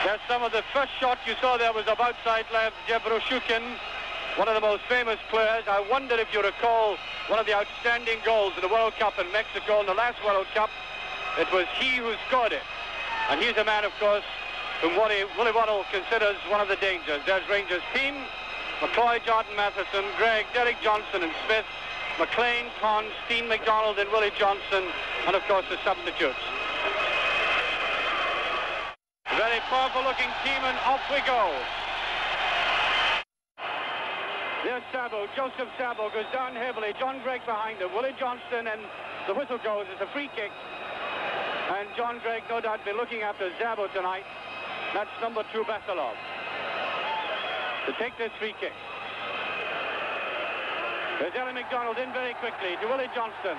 There's some of the first shot you saw there was up outside left, Jebroshukin, one of the most famous players. I wonder if you recall one of the outstanding goals in the World Cup in Mexico in the last World Cup. It was he who scored it. And he's a man, of course, whom Willie Waddle considers one of the dangers. There's Rangers' team: Makloi, Jardin, Matheson, Gregg, Д.Джонстон and Smith, McLean, Conn, Steen, McDonald and Willie Johnson, and of course the substitutes. Very powerful looking team, and off we go. There's Sabo, Joseph Sabo goes down heavily, John Gregg behind him, Willie Johnston, and the whistle goes. It's a free kick. And John Gregg no doubt be looking after Sabo tonight. That's number 2 Basilov to take this free kick. There's Ellie McDonald in very quickly to Willie Johnston.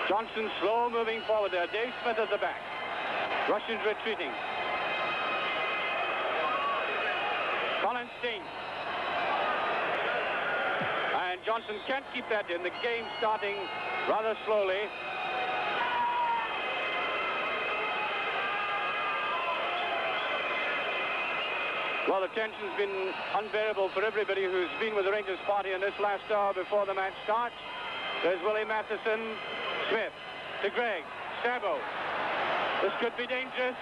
Johnson slow moving forward there. Dave Smith at the back. Russians retreating. Colin Steen. And Johnson can't keep that in. The game starting rather slowly. Well, the tension's been unbearable for everybody who's been with the Rangers party in this last hour before the match starts. There's Willie Matheson, Smith to Gregg, Sabo. This could be dangerous.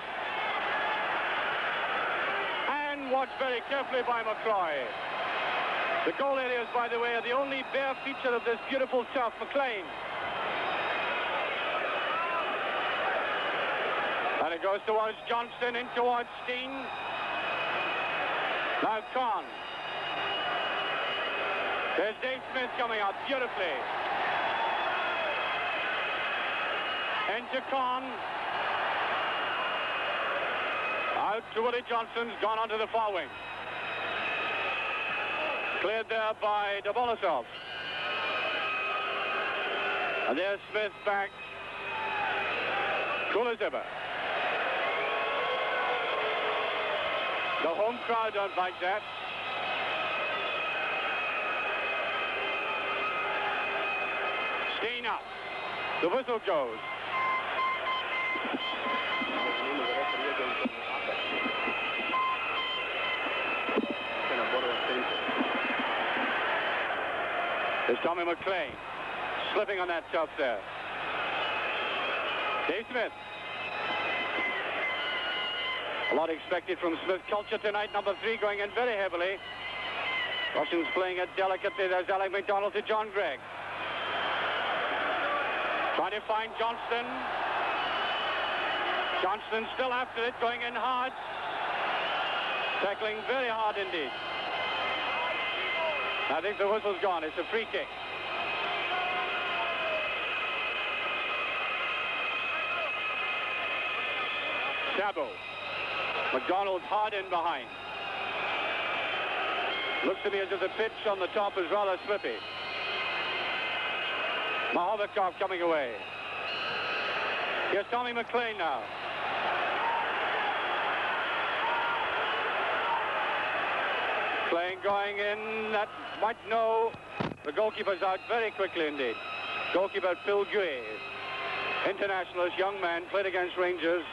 And watched very carefully by Makloi. The goal areas, by the way, are the only bare feature of this beautiful turf. McLean. And it goes towards Johnston, in towards Steen. Now Conn. There's Dave Smith coming out beautifully. Into Conn. Out to Willie Johnston's gone onto the far wing. Cleared there by Borisov. And there's Smith back. Cool as ever. The home crowd don't like that. Steen up. The whistle goes. There's Tommy McLean slipping on that turf there. Dave Smith. A lot expected from Smith Culture tonight. Number 3 going in very heavily. Russians playing it delicately. There's Alec McDonald to John Gregg. Trying to find Johnston. Johnston still after it, going in hard. Tackling very hard indeed. I think the whistle's gone. It's a free kick. Sabo. McDonald hard in behind. Looks to me as if the pitch on the top is rather slippy. Mahovikov coming away. Here's Tommy McLean now. McLean going in. That might know. The goalkeeper's out very quickly indeed. Goalkeeper Phil Guay. Internationalist, young man, played against Rangers.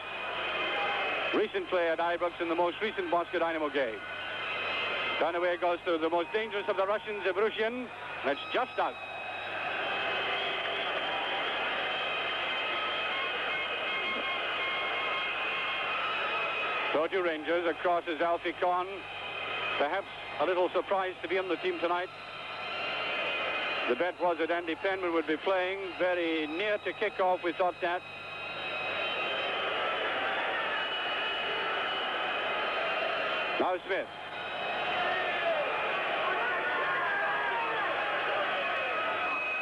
Recent player at Ibrox in the most recent Moscow Dynamo game. Down away goes to the most dangerous of the Russians, Zebrushin. That's just out. So to Rangers, across is Alfie Conn. Perhaps a little surprised to be on the team tonight. The bet was that Andy Penman would be playing. Very near to kick-off, we thought that. Now Smith.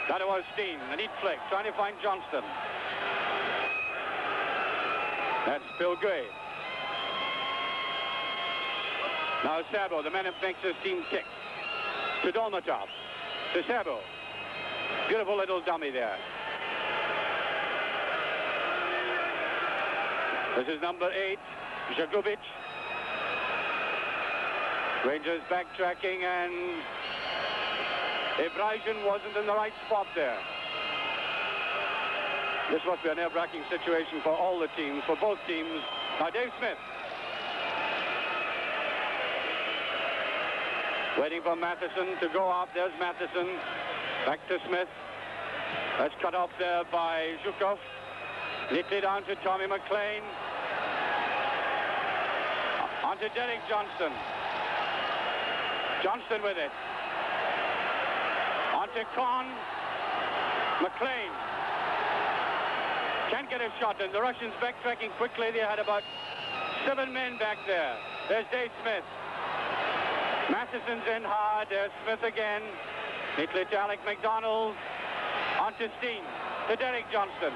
That was Steen, a neat flick, trying to find Johnston. That's Phil Guay. Now Sabo, the man who makes his team kick. To Dolmatov. To Sabo. Beautiful little dummy there. This is number 8, Jakubic. Rangers backtracking, and Ibrahim wasn't in the right spot there. This must be a nerve-wracking situation for all the teams, for both teams. Now Dave Smith. Waiting for Mattisson to go up. There's Mattisson. Back to Smith. That's cut off there by Zhukov. Neatly down to Tommy McLean. On to Д.Джонстон. Johnston with it. On to Con. McLean. Can't get a shot in. The Russians backtracking quickly. They had about 7 men back there. There's Dave Smith. Matheson's in hard. There's Smith again. Neatly to Alec McDonald. On to Steen. To Д.Джонстон.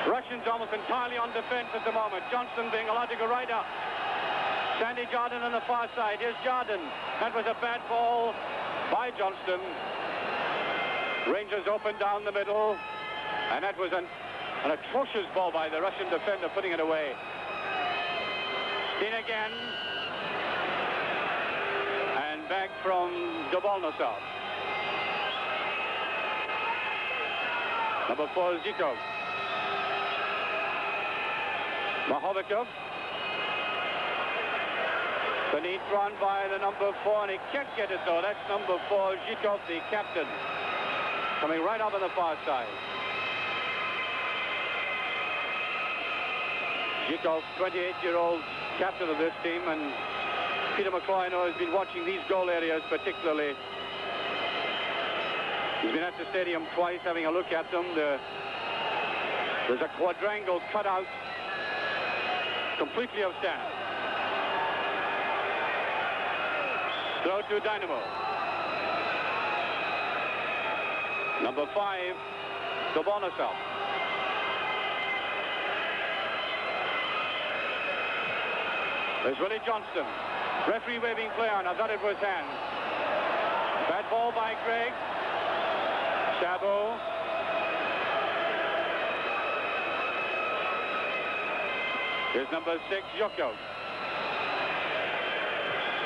Russians almost entirely on defense at the moment. Johnston being allowed to go right up. Sandy Jardin on the far side. Here's Jardin. That was a bad ball by Johnston. Rangers open down the middle. And that was an atrocious ball by the Russian defender, putting it away. Steen again. And back from Dobolnosov. Number 4, Zhikov. Machowikov. Beneath run by the number 4, and he can't get it though. That's number 4, Zhikov, the captain. Coming right up on the far side. Zhikov, 28-year-old captain of this team, and Peter Makloi, I know, has been watching these goal areas particularly. He's been at the stadium twice, having a look at them. There's a quadrangle cut out completely of sand. Throw to Dynamo. Number 5, Dobolnosov. There's V.Johnston. Referee waving play on. I thought it was hand. Bad ball by Gregg. Sabo. Here's number 6, Yukov.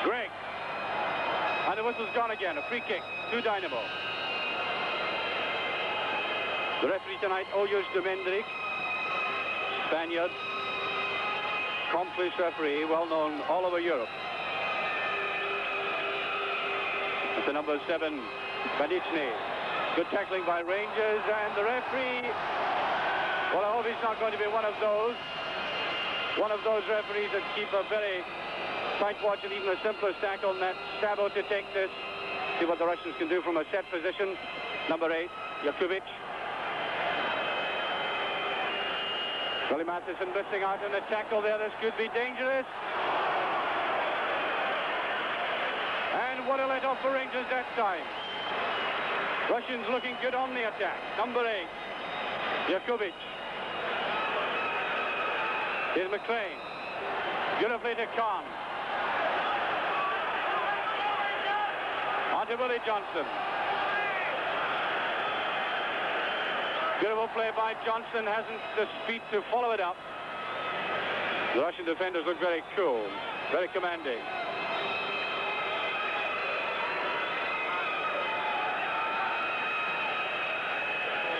Gregg. And the whistle's gone again. A free kick to Dynamo. The referee tonight, Oyus Demendrik, Spaniard. Accomplished referee, well known all over Europe. It's the number 7, Badichny. Good tackling by Rangers, and the referee, well, I hope he's not going to be one of those referees that keep a very tight watch and even the simplest tackle, and that's Sabo to take this. See what the Russians can do from a set position. Number 8, Yakubic. Willie Mattisson missing out in the tackle there. This could be dangerous. And what a let-off for Rangers that time. Russians looking good on the attack. Number 8, Yakubic. Here's McLean. Beautifully to Khan. On to V.Johnston. Beautiful play by Johnston, hasn't the speed to follow it up. The Russian defenders look very cool, very commanding.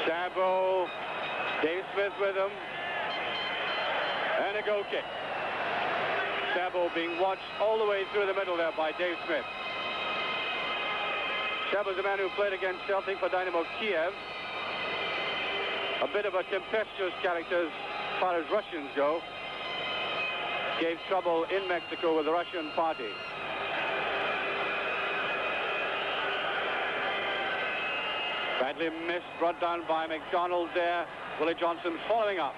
Sabo, Dave Smith with him, and a goal kick. Sabo being watched all the way through the middle there by Dave Smith. Sabo's the man who played against Celtic for Dynamo Kiev. A bit of a tempestuous character as far as Russians go. Gave trouble in Mexico with the Russian party. Badly missed, brought down by McDonald there. V.Johnston following up.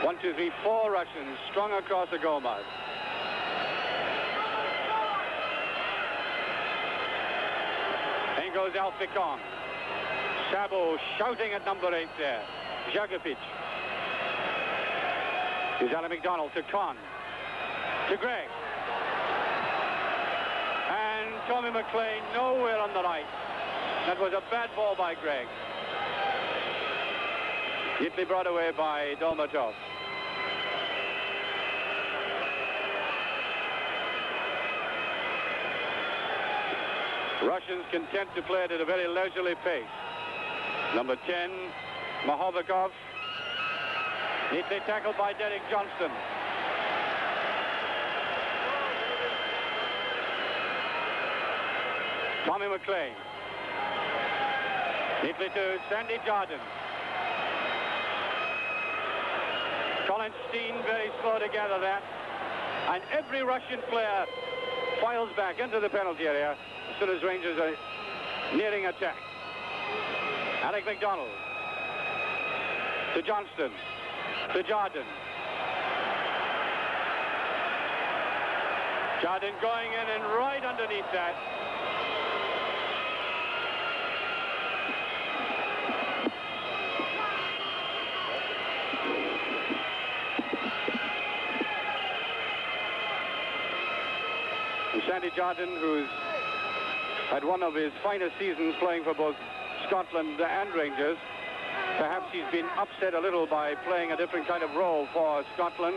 1, 2, 3, 4 Russians strung across the goal mouth. In goes Alficon. Sabo shouting at number 8 there. Jagovic. Here's Alan McDonald to Con. To Gregg. And Tommy McLean nowhere on the right. That was a bad ball by Gregg. Neatly brought away by Dolmatov. Russians content to play it at a very leisurely pace. Number 10, Machowikov. Neatly tackled by D.Джонстон. Tommy McLean. Neatly to Sandy Jardin. Colin Steen very slow to gather that. And every Russian player files back into the penalty area as soon as Rangers are nearing attack. Alec McDonald. To Johnston. To Jardin. Jardin going in and right underneath that. And Sandy Jardin, who's had one of his finest seasons playing for both Scotland and Rangers. Perhaps he's been upset a little by playing a different kind of role for Scotland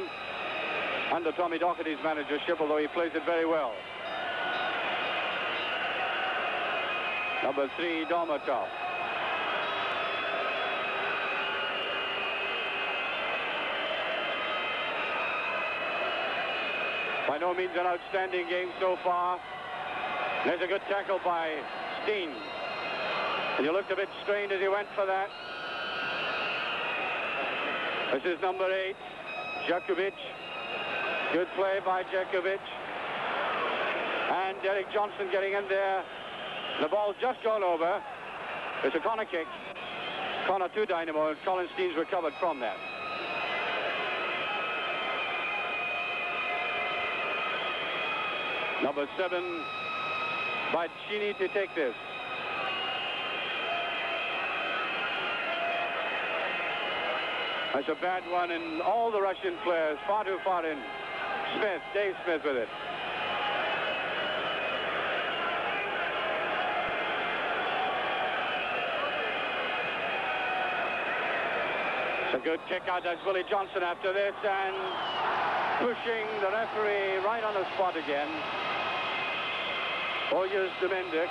under Tommy Docherty's managership, although he plays it very well. Number 3, Dormatov. By no means an outstanding game so far. There's a good tackle by Steen. And he looked a bit strained as he went for that. This is number 8, Djakovic. Good play by Djakovic. And D.Джонстон getting in there. The ball's just gone over. It's a corner kick. Corner to Dynamo, and Colin Steen's recovered from that. Number 7, Bacchini to take this. That's a bad one, and all the Russian players far too far in. Smith, Dave Smith with it. It's a good kick out. That's Willie Johnson after this, and pushing the referee right on the spot again. Oyers Domendik.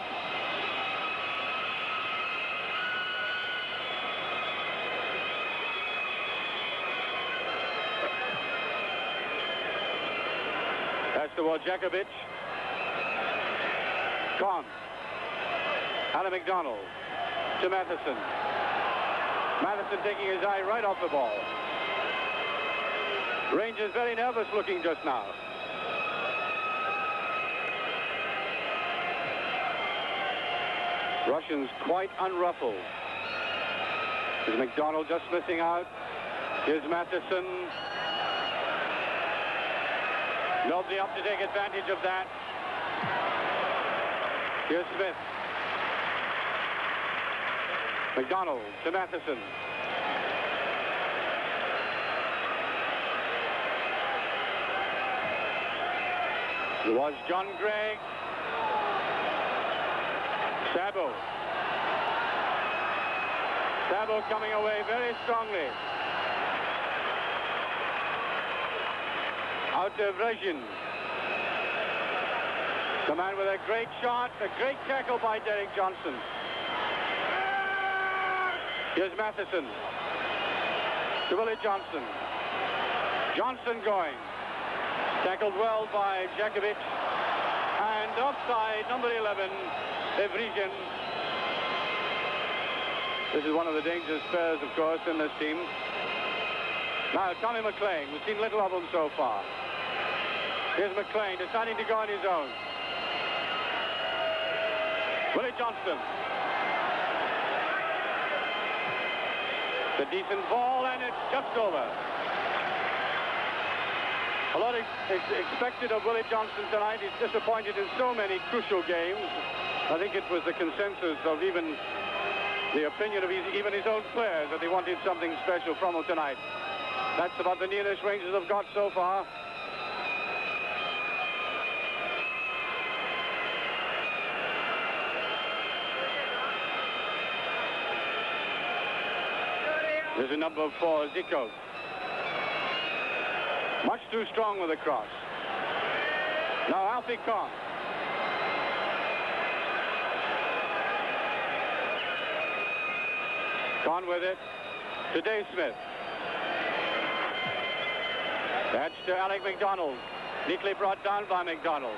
That's toward Djakovic. Con. Alan McDonald to Mattisson. Mattisson taking his eye right off the ball. Rangers very nervous looking just now. Russians quite unruffled. Is McDonald just missing out? Here's Mattisson. Nobody up to take advantage of that. Here's Smith. McDonald to Mattisson. It was John Gregg. Sabo. Sabo coming away very strongly. Out to Vrezhin. The man with a great shot, a great tackle by D.Джонстон. Here's Mattisson. To Willie Johnson. Johnson going. Tackled well by Djakovic. And offside, number 11, Vrezhin. This is one of the dangerous players, of course, in this team. Now, Tommy McLean. We've seen little of him so far. Here's McLean deciding to go on his own. Willie Johnson. It's a decent ball, and it's just over. A lot expected of Willie Johnson tonight. He's disappointed in so many crucial games. I think it was the consensus of even the opinion of even his own players that they wanted something special from him tonight. That's about the nearest Rangers have got so far. There's a number 4, Zikov. Much too strong with the cross. Now Alfie Kong. Con with it to Dave Smith. That's to Alec McDonald. Neatly brought down by McDonald.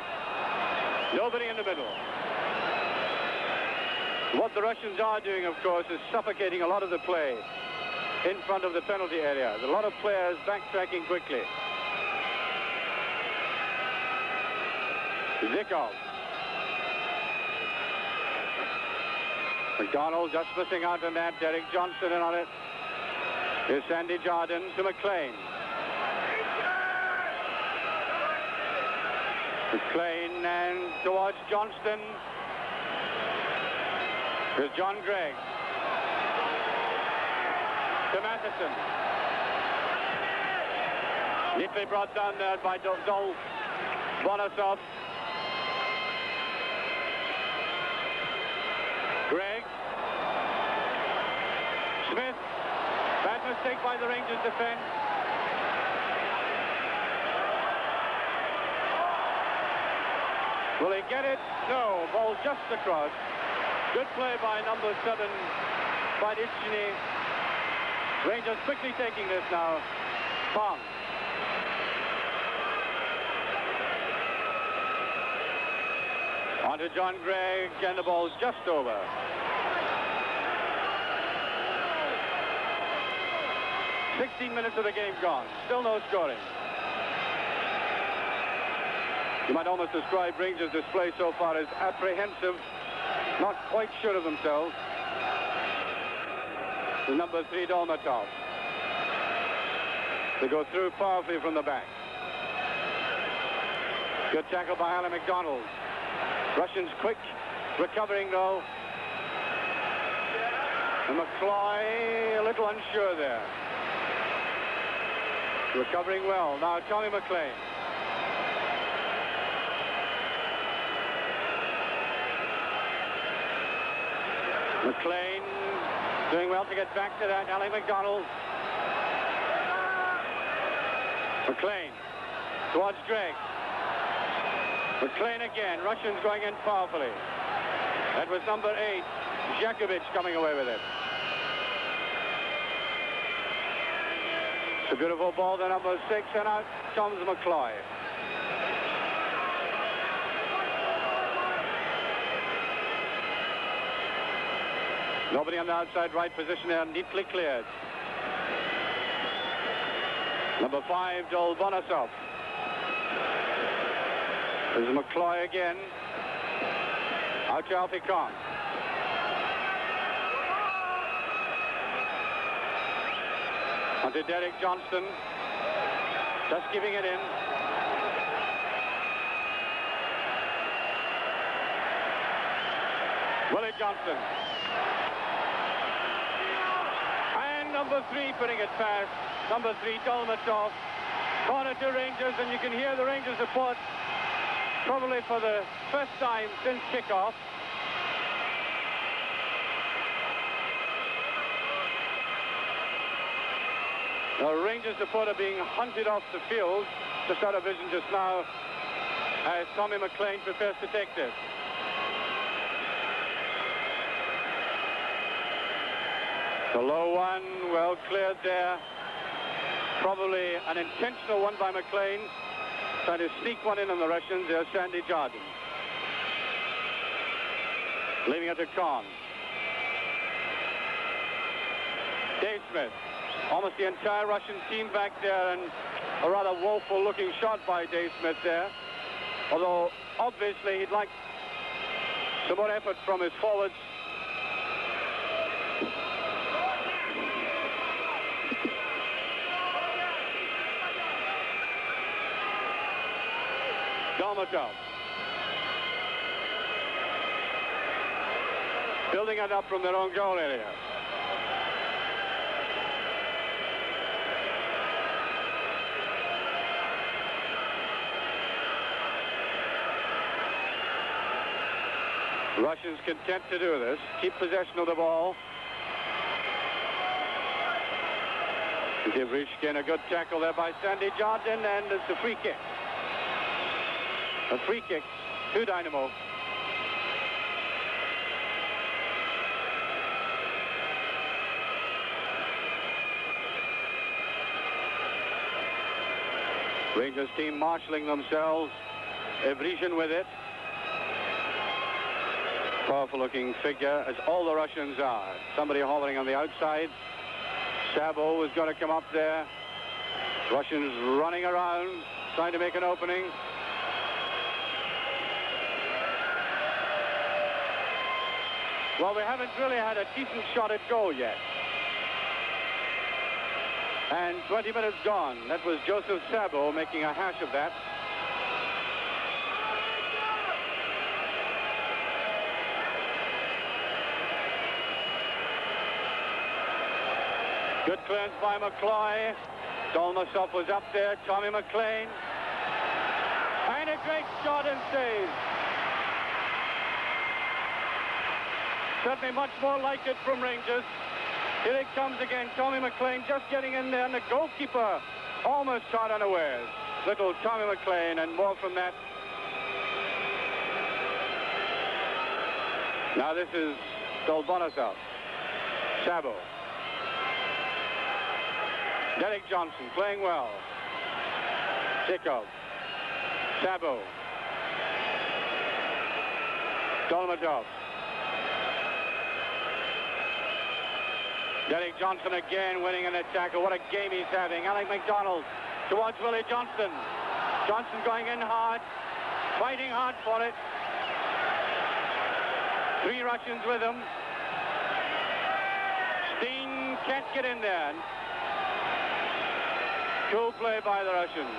Nobody in the middle. What the Russians are doing, of course, is suffocating a lot of the play in front of the penalty area. There's a lot of players backtracking quickly. Zikov. McDonald just missing out on that. Д.Джонстон in on it. Here's Sandy Jardin to McLean. McLean and towards Johnston. Here's John Gregg. To Mattisson. Neatly brought down there by Dol Bonosov. Gregg. Smith. Bad mistake by the Rangers defense. Will he get it? No. Ball just across. Good play by number 7, Badicini. Rangers quickly taking this now. Pong. On to John Gregg, and the ball's just over. "16 minutes of the game gone. Still no scoring." You might almost describe Rangers' display so far as apprehensive, not quite sure of themselves. The number 3, Dolmatov. They go through powerfully from the back. Good tackle by Alan McDonald. Russians quick, recovering though. And Makloi a little unsure there. Recovering well. Now Tommy McLean. McLean doing well to get back to that. Alec McDonald. McLean towards Gregg. McLean again. Russians going in powerfully. That was number 8, Jakovic, coming away with it. It's a beautiful ball to number 6, and out comes Makloi. Nobody on the outside right position there, neatly cleared. Number 5, Dol Bonosov. There's Makloi again. Out to Alfie Kong. On to Д.Джонстон. Just giving it in. Willie Johnston. And number 3 putting it past. Number 3, Dolmatov. Corner to Rangers, and you can hear the Rangers support probably for the first time since kickoff. The Rangers supporter being hunted off the field, just out of vision just now, as Tommy McLean prepares to take this. The low one, well cleared there. Probably an intentional one by McLean. Trying to sneak one in on the Russians. There's Sandy Jardin. Leaving it to Kahn. Dave Smith. Almost the entire Russian team back there, and a rather woeful looking shot by Dave Smith there. Although obviously he'd like some more effort from his forwards. Dolmatov. Building it up from their own goal area. Russians content to do this. Keep possession of the ball. Give Rishkin a good tackle there by Sandy Jardin, and it's a free kick. A free kick to Dynamo. Rangers team marshalling themselves. Evrizhin with it. Powerful looking figure, as all the Russians are. Somebody hovering on the outside. Sabo is going to come up there. Russians running around, trying to make an opening. Well, we haven't really had a decent shot at goal yet. And 20 minutes gone. That was Joseph Sabo making a hash of that. Good clearance by Makloi. Dolmasov was up there. Tommy McLean. And a great shot and save. Certainly much more like it from Rangers. Here it comes again. Tommy McLean just getting in there, and the goalkeeper almost caught unawares. Little Tommy McLean, and more from that. Now this is Dolmasov. Sabo. Д.Джонстон playing well. Zikov. Sabo. Dolmatov. Д.Джонстон again winning an attack. What a game he's having. Alec McDonald towards Willie Johnston. Johnston going in hard, fighting hard for it. 3 Russians with him. Steen can't get in there. Cool play by the Russians.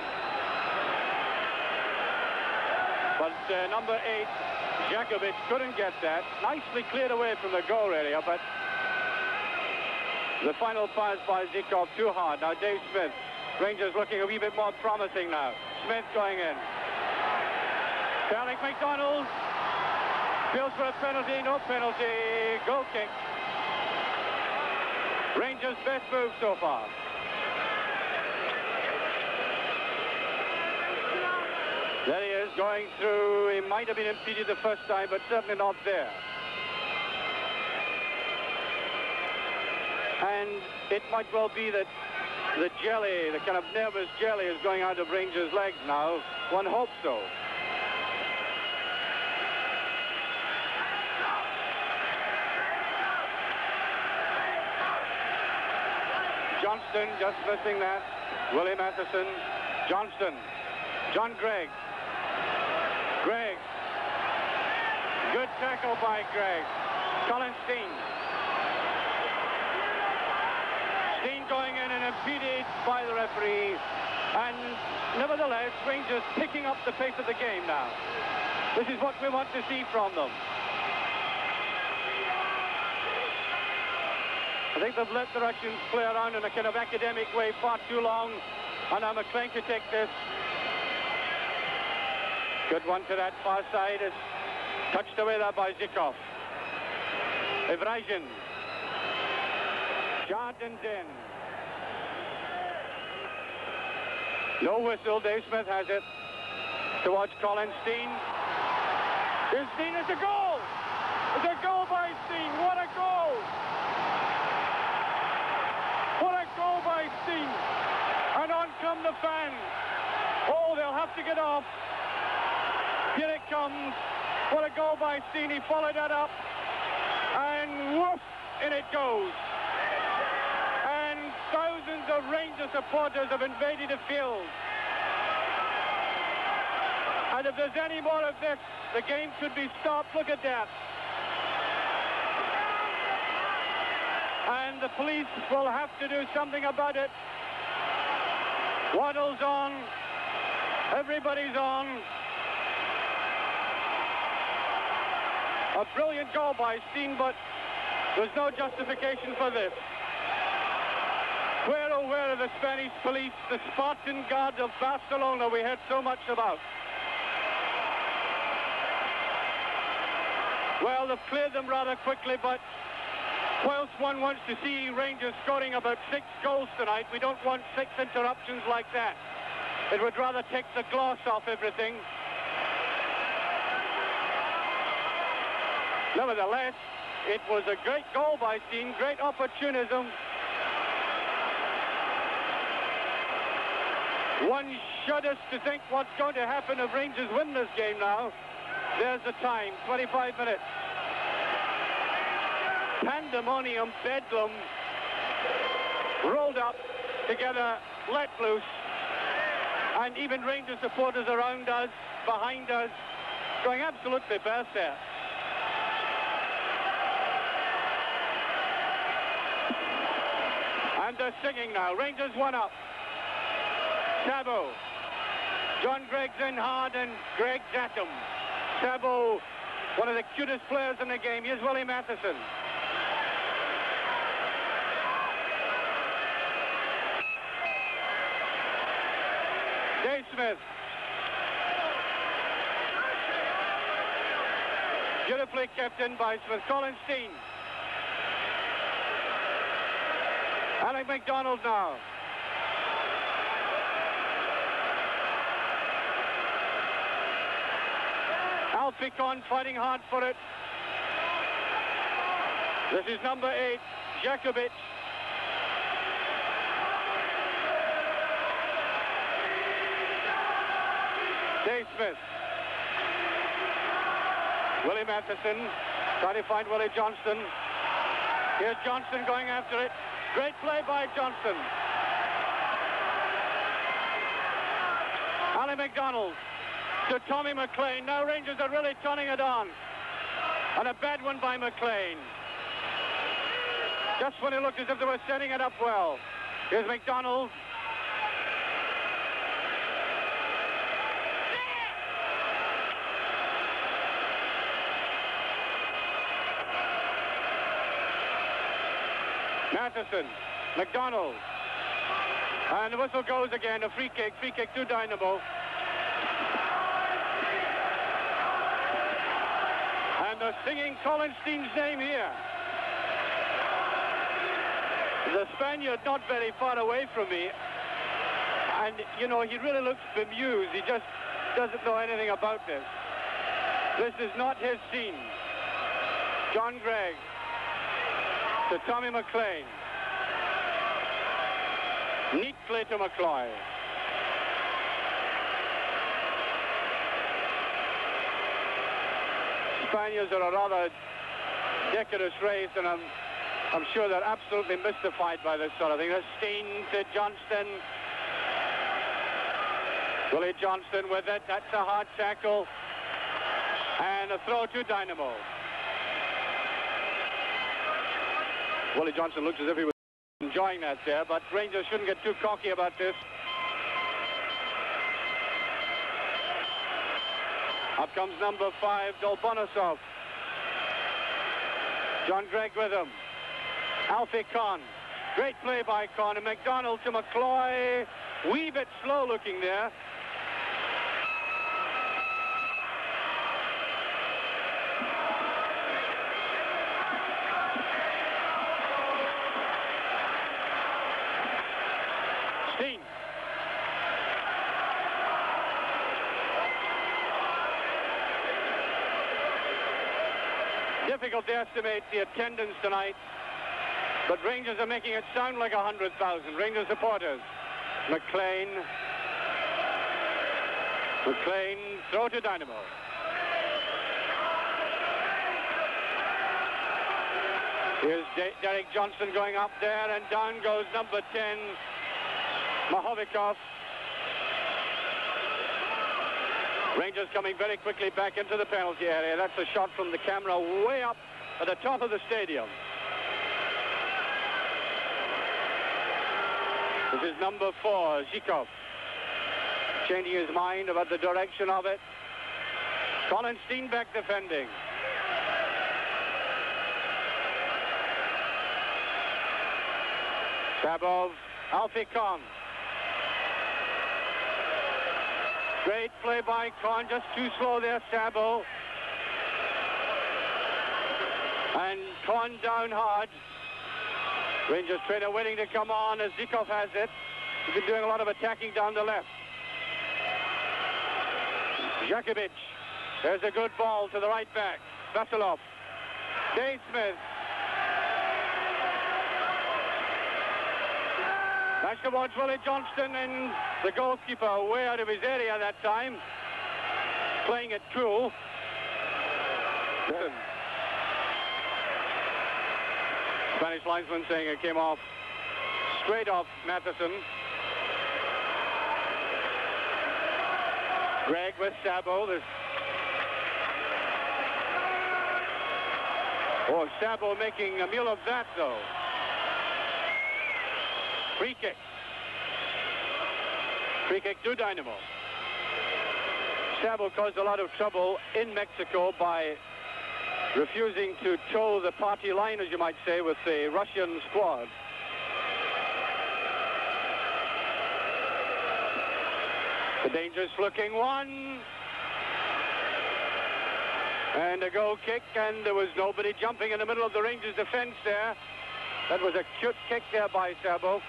But number 8, Jakovic, couldn't get that. Nicely cleared away from the goal area, but the final pass by Zikov too hard. Now Dave Smith. Rangers looking a wee bit more promising now. Smith going in. Alec McDonald feels for a penalty. No penalty. Goal kick. Rangers' best move so far. There he is, going through. He might have been impeded the first time, but certainly not there. And it might well be that the jelly, the kind of nervous jelly, is going out of Rangers' legs now. One hopes so. Johnston just missing that. Willie Mattisson. Johnston. John Gregg. Gregg. Good tackle by Gregg. Colin Steen. Steen going in and impeded by the referee. And nevertheless, Rangers picking up the pace of the game now. This is what we want to see from them. I think they've let the Russians play around in a kind of academic way far too long. And now McLean to take this. Good one to that far side. It's touched away there by Zikov. Evrizhin. Jardin's in. No whistle. Dave Smith has it. Towards Colin Steen. Here's Steen. It's a goal. It's a goal by Steen. What a goal. What a goal by Steen. And on come the fans. Oh, they'll have to get off. Here it comes. What a goal by Steen. He followed that up. And whoosh, in it goes. And thousands of Rangers supporters have invaded the field. And if there's any more of this, the game could be stopped. Look at that. And the police will have to do something about it. Waddle's on. Everybody's on. A brilliant goal by Steen, but there's no justification for this. Where, oh, where are the Spanish police, the Spartan Guard of Barcelona we heard so much about? Well, they've cleared them rather quickly, but whilst one wants to see Rangers scoring about 6 goals tonight, we don't want 6 interruptions like that. It would rather take the gloss off everything. Nevertheless, it was a great goal by Steen, great opportunism. One shudder to think what's going to happen if Rangers win this game now. There's the time, 25 minutes. Pandemonium, bedlam, rolled up together, let loose. And even Rangers supporters around us, behind us, going absolutely berserk. And they're singing now. Rangers 1 up. Sabo. John Gregg's in hard and Gregg's at him. Sabo, one of the cutest players in the game. Here's Willie Mattisson. Dave Smith. Beautifully kept in by Smith. Colin Steen. Alec MacDonald now. Alfie Conn fighting hard for it. This is number 8, Jakovic. Dave Smith. Willie Mattisson trying to find Willie Johnston. Here's Johnston going after it. Great play by Johnston. Ali MacDonald to Tommy McLean. Now Rangers are really turning it on. And a bad one by McLean. Just when it looked as if they were setting it up well. Here's MacDonald. Mattisson, MacDonald, and the whistle goes again, a free kick to Dynamo. And they're singing Colin Steen's name here. The Spaniard not very far away from me, and you know, he really looks bemused. He just doesn't know anything about this. This is not his scene. John Gregg to Tommy McLean. Neat play to Makloi. Spaniards are a rather decorous race, and I'm sure they're absolutely mystified by this sort of thing. There's Steen to Johnston. Willie Johnston with it. That's a hard tackle. And a throw to Dynamo. Willie Johnston looks as if he was enjoying that there, but Rangers shouldn't get too cocky about this. Up comes number 5, Dolbonisov. John Gregg with him. Alfie Conn. Great play by Conn. And MacDonald to Makloi. Wee bit slow looking there. Steen. Difficult to estimate the attendance tonight, but Rangers are making it sound like 100,000. Rangers supporters. McLean, throw to Dynamo. Here's Derek Johnson going up there, and down goes number 10, Machowikow. Rangers coming very quickly back into the penalty area. That's a shot from the camera way up at the top of the stadium. This is number 4, Zhikov. Changing his mind about the direction of it. Colin Steen back defending. Sabov, Alfie Conn. Great play by Conn, just too slow there, Sabo. And Conn down hard. Rangers trainer waiting to come on as Zhikov has it. He's been doing a lot of attacking down the left. Jakovic. There's a good ball to the right back. Vasilov. Dave Smith. That's towards V.Джонстон, and the goalkeeper way out of his area that time. Playing it cool. Spanish linesman saying it came off straight off Matishen. Greg with Sabo. Oh, Sabo making a meal of that, though. Free kick. Free kick to Dynamo. Sabo caused a lot of trouble in Mexico by refusing to toe the party line, as you might say, with the Russian squad. The dangerous looking one. And a goal kick, and there was nobody jumping in the middle of the Rangers defense there. That was a cute kick there by Sabo.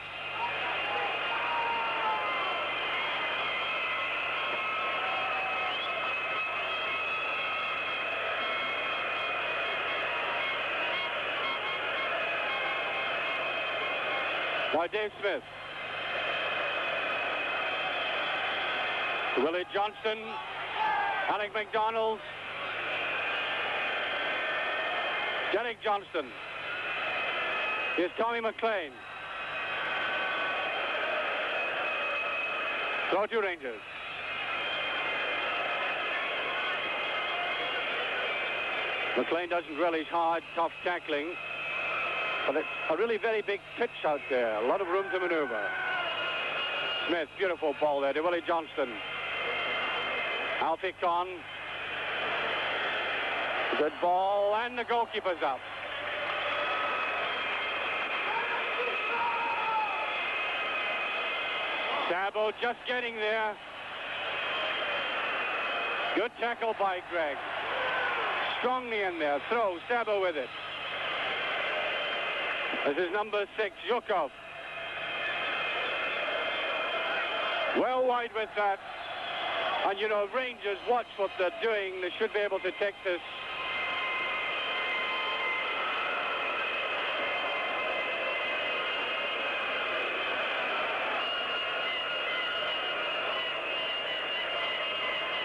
By Dave Smith. V.Джонstton, Alec McDonald, Д.Джонстон. Here's Tommy McLean. Throw to Rangers. McLean doesn't relish hard, tough tackling, but it's a really very big pitch out there. A lot of room to maneuver. Smith, beautiful ball there to V.Джонstton. Alfie Con. Good ball, and the goalkeeper's up. Sabo just getting there. Good tackle by Gregg. Strongly in there. Throw, Sabo with it. This is number 6, Zhukov. Well wide with that. And, you know, Rangers watch what they're doing. They should be able to take this.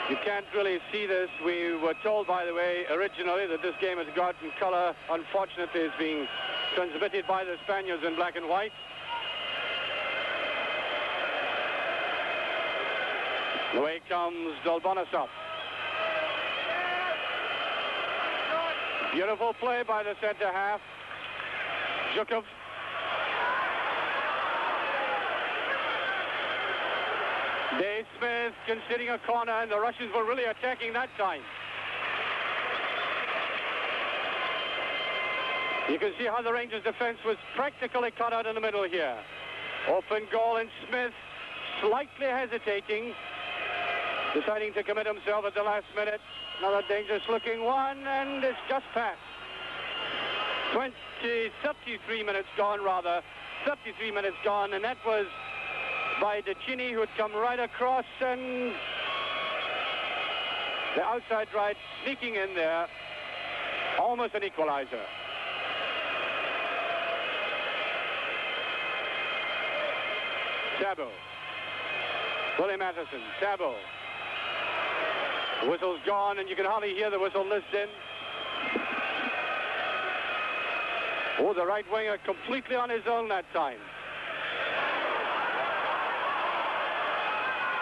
You can't really see this. We were told, by the way, originally that this game has gotten color. Unfortunately, it's being transmitted by the Spaniards in black and white. Away comes Dolbonisov. Beautiful play by the center half. Zhukov. Dave Smith conceding a corner, and the Russians were really attacking that time. You can see how the Rangers defense was practically cut out in the middle here. Open goal, and Smith slightly hesitating, deciding to commit himself at the last minute. Another dangerous looking one, and it's just passed. 33 minutes gone, rather. 33 minutes gone, and that was by DeCini, who had come right across, and the outside right sneaking in there. Almost an equalizer. Sabo. Willie Mattishen. Sabo. The whistle's gone, and you can hardly hear the whistle this in. Oh, the right winger completely on his own that time.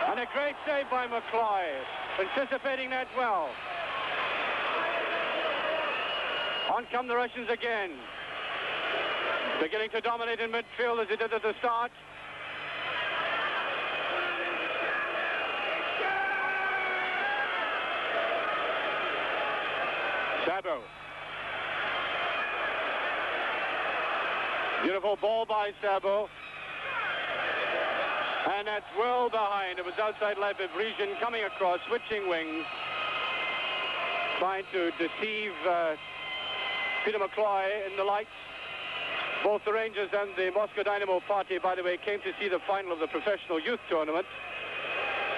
And a great save by Makloi, anticipating that well. On come the Russians again. Beginning to dominate in midfield as they did at the start. Sabo. Beautiful ball by Sabo. And that's well behind. It was outside left of Vrizhin coming across, switching wings, trying to deceive Peter Makloi in the lights. Both the Rangers and the Moscow Dynamo party, by the way, came to see the final of the professional youth tournament.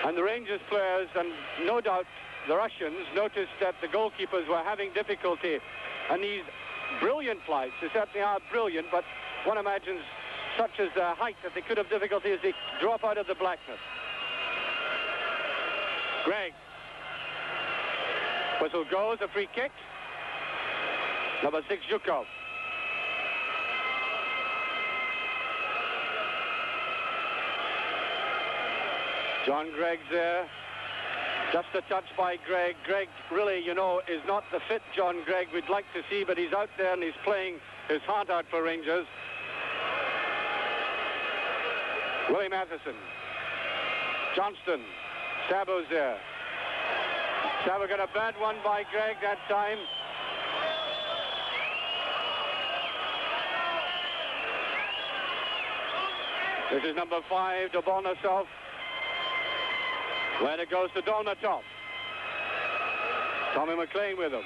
And the Rangers players, and no doubt the Russians, noticed that the goalkeepers were having difficulty. And these brilliant flights, they certainly are brilliant, but one imagines such as the height that they could have difficulty as they drop out of the blackness. Gregg. Whistle goes, a free kick. Number 6, Zhukov. John Gregg's there. Just a touch by Gregg. Gregg really, you know, is not the fit John Gregg we'd like to see, but he's out there and he's playing his heart out for Rangers. Willie Matheson. Johnston. Sabo's there. Sabo got a bad one by Gregg that time. This is number 5, Dobolnasov. When it goes to Dolmatov. Tommy McLean with him.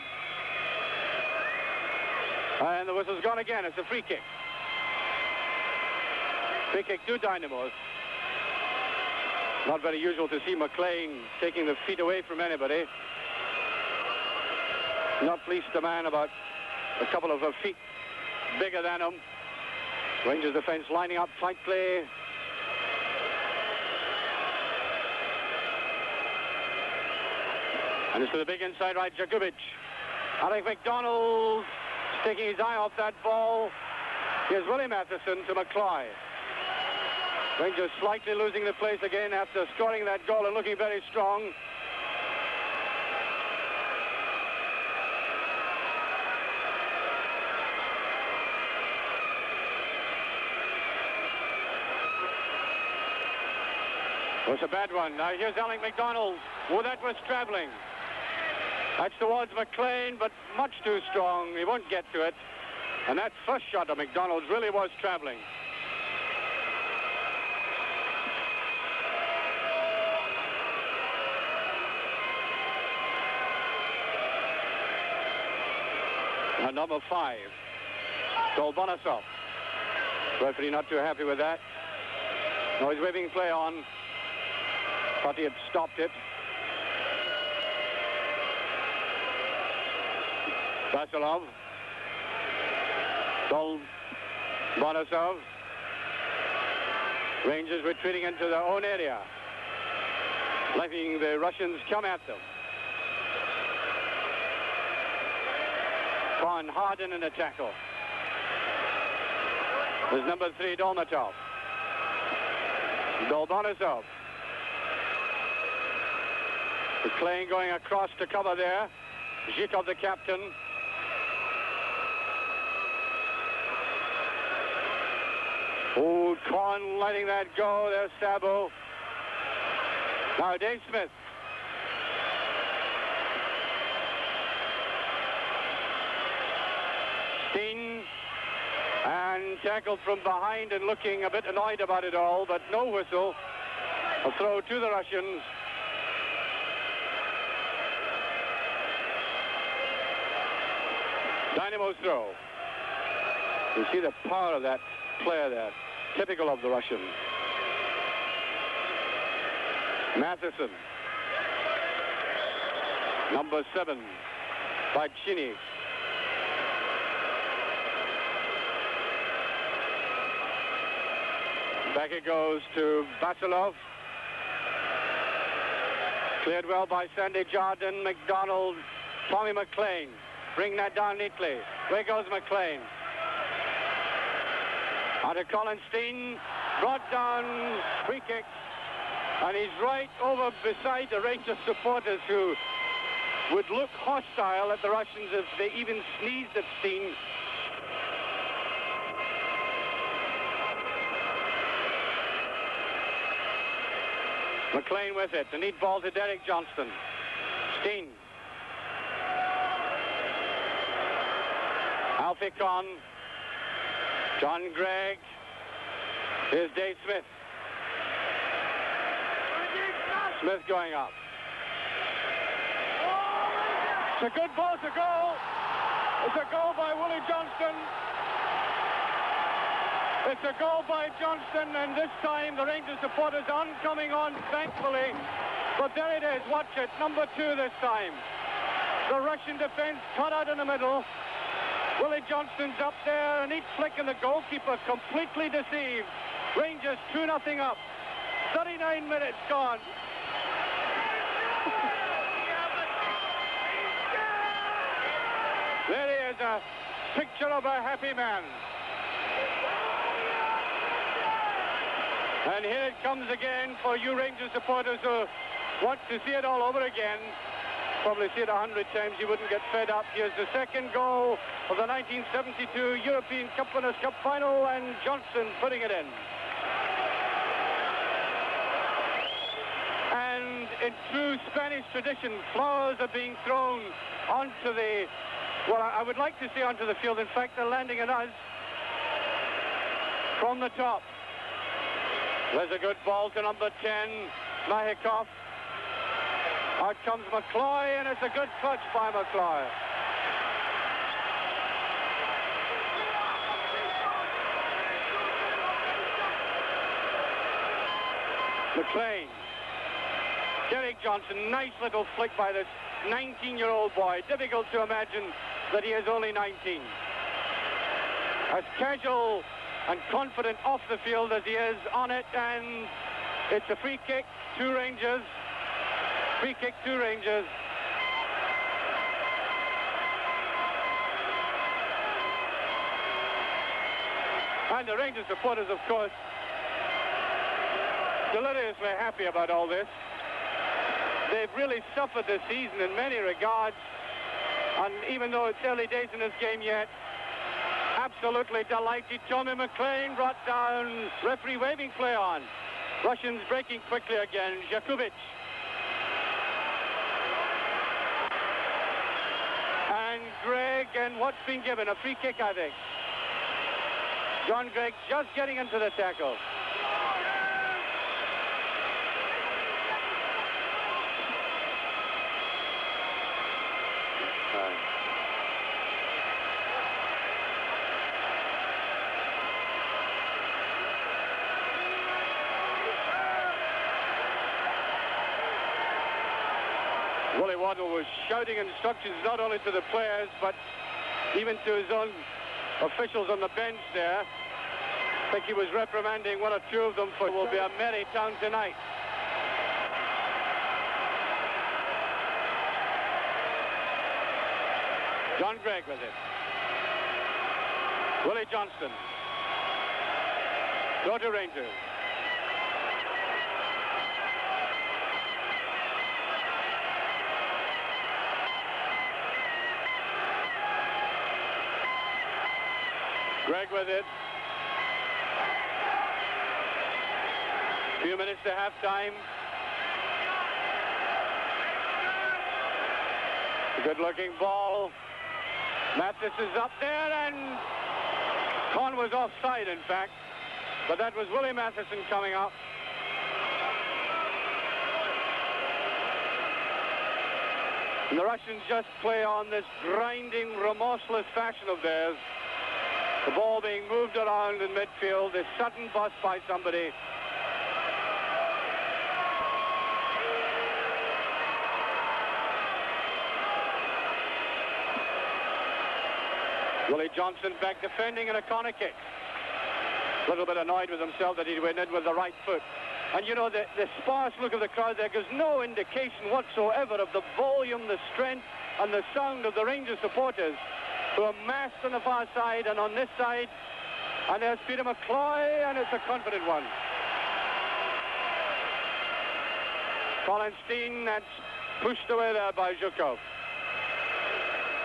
And the whistle's gone again. It's a free kick. Free kick to Dynamos. Not very usual to see McLean taking the feet away from anybody. Not least a man about a couple of feet bigger than him. Rangers defense lining up tightly. And it's to the big inside right, Jakubic. Alec McDonald taking his eye off that ball. Here's Willie Matheson to Makloi. Rangers slightly losing the place again after scoring that goal and looking very strong. It was a bad one. Now here's Alec McDonald. Oh, that was travelling. That's towards McLean, but much too strong. He won't get to it. And that first shot of McDonald's really was travelling. Now number 5, Dolbonisov. Referee not too happy with that. No, he's waving play on. Thought he had stopped it. Vasilov. Dolbonisov. Rangers retreating into their own area, letting the Russians come at them. Von Harden in a tackle. There's number 3, Dolmatov. Dolbonisov. McLean going across to cover there. Zhukov, the captain. Oh, Korn letting that go. There's Sabo. Now Dave Smith. Steen. And tackled from behind and looking a bit annoyed about it all, but no whistle. A throw to the Russians. Dynamo's throw. You see the power of that player there. Typical of the Russian. Matheson. Number 7. Bacchini. Back it goes to Vasilov. Cleared well by Sandy Jardin, McDonald, Tommy McLean. Bring that down neatly. Where goes McLean? Out of Colin Steen, brought down, free kick. And he's right over beside the Rangers supporters who would look hostile at the Russians if they even sneezed at Steen. McLean with it. The neat ball to Д.Джонстон. Steen. Alfie Conn. John Gregg. Here's Dave Smith. Smith going up. It's a good ball. It's a goal. It's a goal by Willie Johnston. It's a goal by Johnston, and this time the Rangers supporters aren't coming on, thankfully. But there it is. Watch it. Number 2 this time. The Russian defense cut out in the middle. Johnston's up there, a neat flick, and the goalkeeper completely deceived. Rangers 2-0 up. 39 minutes gone. There he is, a picture of a happy man. And here it comes again for you Rangers supporters who want to see it all over again. Probably see it 100 times, you wouldn't get fed up. Here's the second goal of the 1972 European Cup Winners' Cup final, and Johnston putting it in. And in true Spanish tradition, flowers are being thrown onto the, well, I would like to say onto the field. In fact, they're landing on us from the top. There's a good ball to number 10, Mahovikov. Out comes Makloi, and it's a good clutch by Makloi. McLean. Derek Johnson, nice little flick by this 19-year-old boy. Difficult to imagine that he is only 19. As casual and confident off the field as he is on it, and it's a free kick to Rangers. Free kick to Rangers. And the Rangers supporters, of course, deliriously happy about all this. They've really suffered this season in many regards, and even though it's early days in this game yet, absolutely delighted. Tommy McLean brought down, referee waving play on. Russians breaking quickly again. Jakubic. And Gregg, and what's been given? A free kick, I think. John Gregg just getting into the tackle. Willie Waddle was shouting instructions not only to the players, but even to his own officials on the bench there. I think he was reprimanding one or two of them for it will be a merry town tonight. John Gregg with it. Willie Johnston. Go to Rangers. Gregg with it. Few minutes to halftime. Good-looking ball. Mathis is up there, and Con was offside, in fact. But that was Willie Matheson coming up. And the Russians just play on this grinding, remorseless fashion of theirs. The ball being moved around in midfield, this sudden bust by somebody. Willie Johnson back defending and a corner kick. A little bit annoyed with himself that he went in with the right foot. And you know, the sparse look of the crowd there gives no indication whatsoever of the volume, the strength, and the sound of the Rangers supporters who are massed on the far side and on this side. And there's Peter Makloi, and it's a confident one. Colin Steen, that's pushed away there by Zhukov.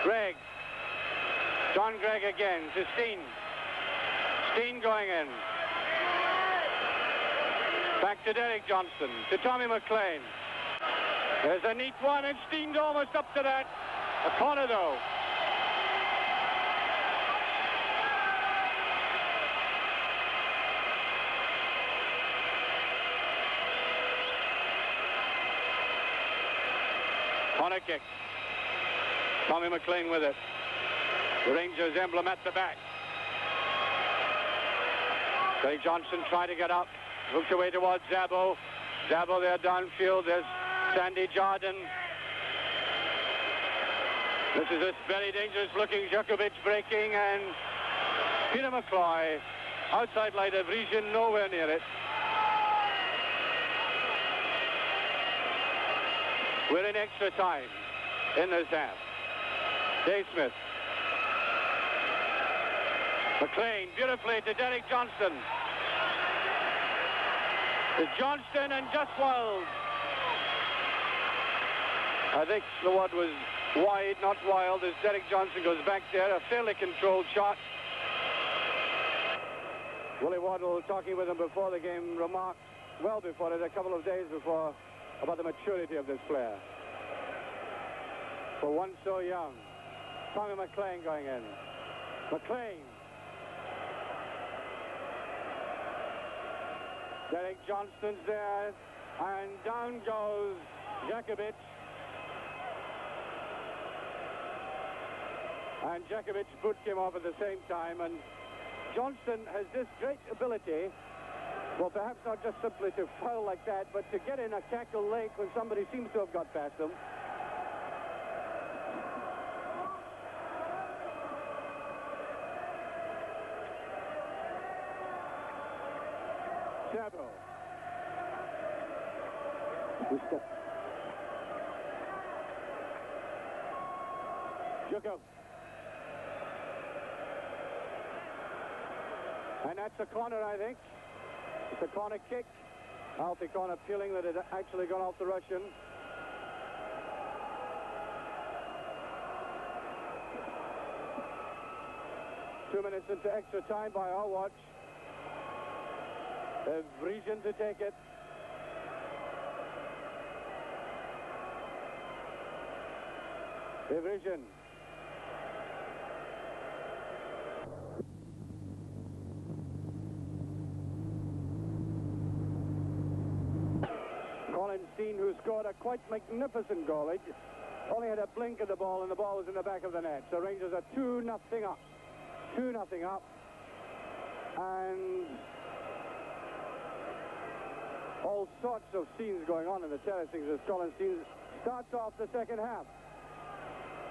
Gregg. John Gregg again to Steen. Steen going in. Back to Derek Johnston, to Tommy McLean. There's a neat one, and Steen's almost up to that. A corner, though. Corner kick. Tommy McLean with it. The Rangers emblem at the back. Craig Johnson trying to get up. Hooked away towards Zabo. Zabo there downfield. There's Sandy Jardin. This is a very dangerous looking Djokovic breaking, and Peter Makloi outside line of Region, nowhere near it. We're in extra time in this half. Dave Smith. McLean beautifully to Д.Джонстон. Д.Джонстон and just wild. I think the word was wide, not wild, as Д.Джонстон goes back there. A fairly controlled shot. Willie Waddle, talking with him before the game, remarked well before it, a couple of days before, about the maturity of this player. For one so young. Tommy McLean going in. McLean. Д.Джонстон's there, and down goes Djokovic. And Djokovic's boot came off at the same time, and Johnston has this great ability, well, perhaps not just simply to foul like that, but to get in a tackle late when somebody seems to have got past him. Sabo. Djoko. And that's a corner, I think. It's a corner kick. Alfie Corner feeling that it had actually gone off the Russian. Two minutes into extra time by our watch. There's Region to take it. Region. Stine, who scored a quite magnificent goal. He only had a blink of the ball, and the ball was in the back of the net. So Rangers are 2-0 up. 2-0 up. And all sorts of scenes going on in the terracing as Colin Stine starts off the second half.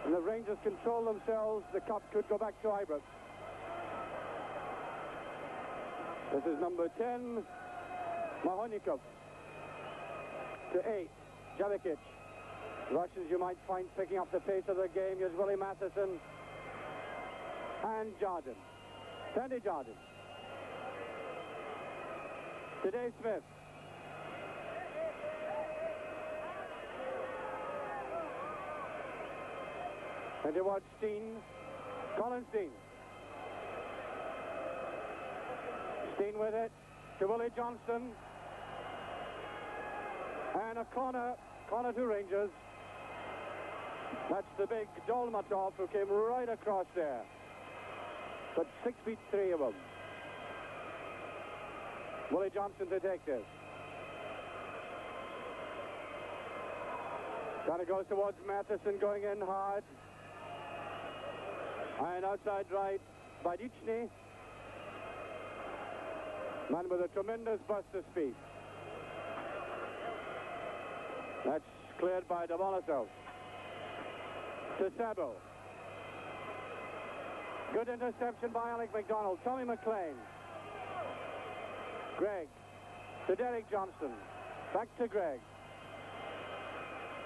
And the Rangers control themselves. The cup could go back to Ibrox. This is number 10, Mahovikov. To 8, Javikic. Russians you might find picking up the pace of the game. Here's Willie Mattisson and Jardin. Sandy Jardin. To Dave Smith. And towards Stine. Colin Stine. Stine with it to Willie Johnston. And a corner to Rangers. That's the big Dolmatov who came right across there. But 6'3" of him. Willie Johnston to take this. Kind of goes towards Mattisson, going in hard. And outside right, Badichny. Man with a tremendous burst of speed. That's cleared by Dolmatov. To Sabo. Good interception by Alec McDonald. Tommy McLean. Gregg. To Д.Джонстон. Back to Gregg.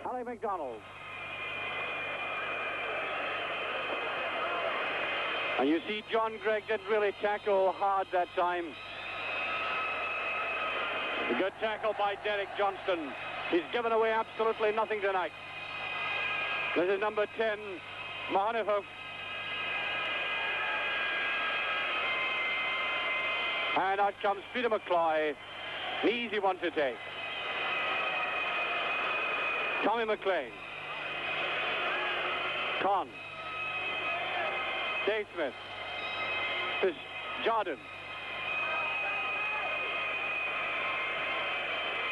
Alec McDonald. And you see John Gregg didn't really tackle hard that time. A good tackle by Д.Джонстон. He's given away absolutely nothing tonight. This is number 10, Mahovikov. And out comes Peter Makloi. An easy one to take. Tommy McLean. Con. Dave Smith. This is Jardin.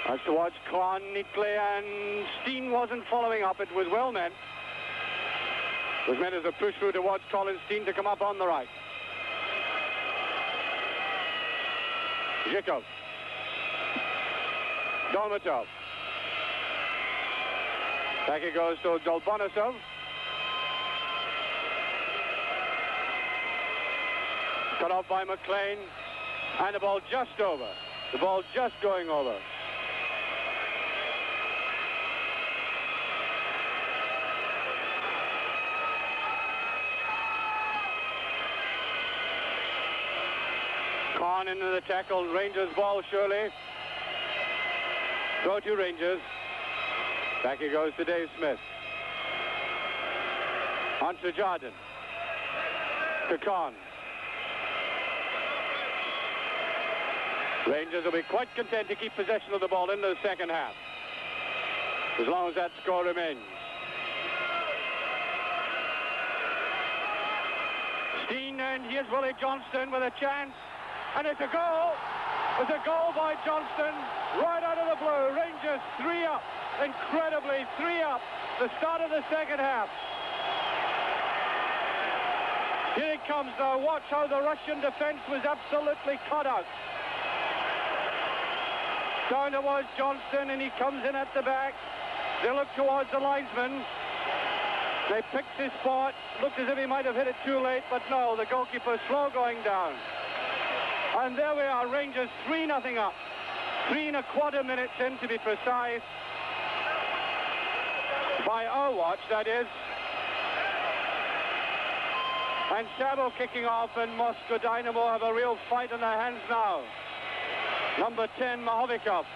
As towards Con neatly, and Stine wasn't following up. It was well meant. It was meant as a push through towards Colin Stine to come up on the right. Zhikov. Dolmatov. Back it goes to Dolmatov. Cut off by McLean, and the ball just over. The ball just going over. Khan into the tackle. Rangers ball surely. Throw to Rangers. Back he goes to Dave Smith. On to Jardin. To Khan. Rangers will be quite content to keep possession of the ball in the second half, as long as that score remains. Steen, and here's V.Джонстон with a chance, and it's a goal. It's a goal by Johnston, right out of the blue. Rangers 3 up, incredibly 3 up. The start of the second half. Here it comes now. Watch how the Russian defense was absolutely cut out. Down towards Johnston, and he comes in at the back. They look towards the linesman. They picked his spot. Looked as if he might have hit it too late, but no, the goalkeeper slow going down. And there we are, Rangers 3-0 up. 3¼ minutes in, to be precise. By our watch, that is. And Sabo kicking off, and Moscow Dynamo have a real fight in their hands now. Number 10, Mahovicov.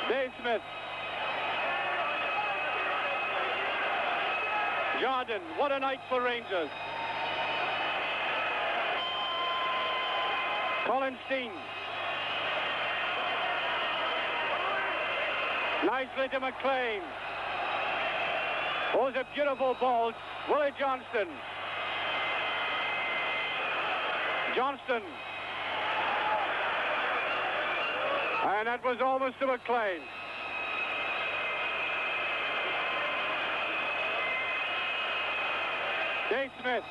Dave Smith. Jardin, what a night for Rangers. Colin Steen. Nicely to McLean. Oh, it's a beautiful ball. V.Джонстон. Johnston. And that was almost to McLean. Dave Smith.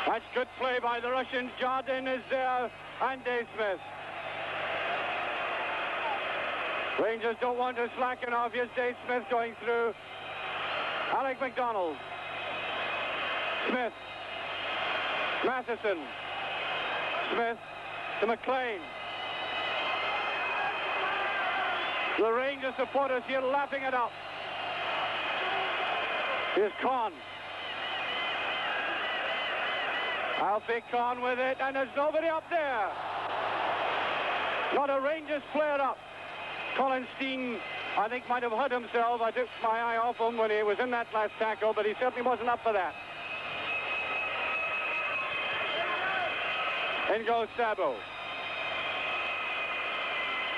That's good play by the Russians. Jardin is there, and Dave Smith. Rangers don't want to slacken off. Here's Dave Smith going through. Alec McDonald. Smith. Mattisson. Smith to McLean. The Rangers supporters here lapping it up. Here's Khan. Alfie Khan with it, and there's nobody up there. Not a Rangers player up. Colin Steen, I think, might have hurt himself. I took my eye off him when he was in that last tackle, but he certainly wasn't up for that. In goes Sabo.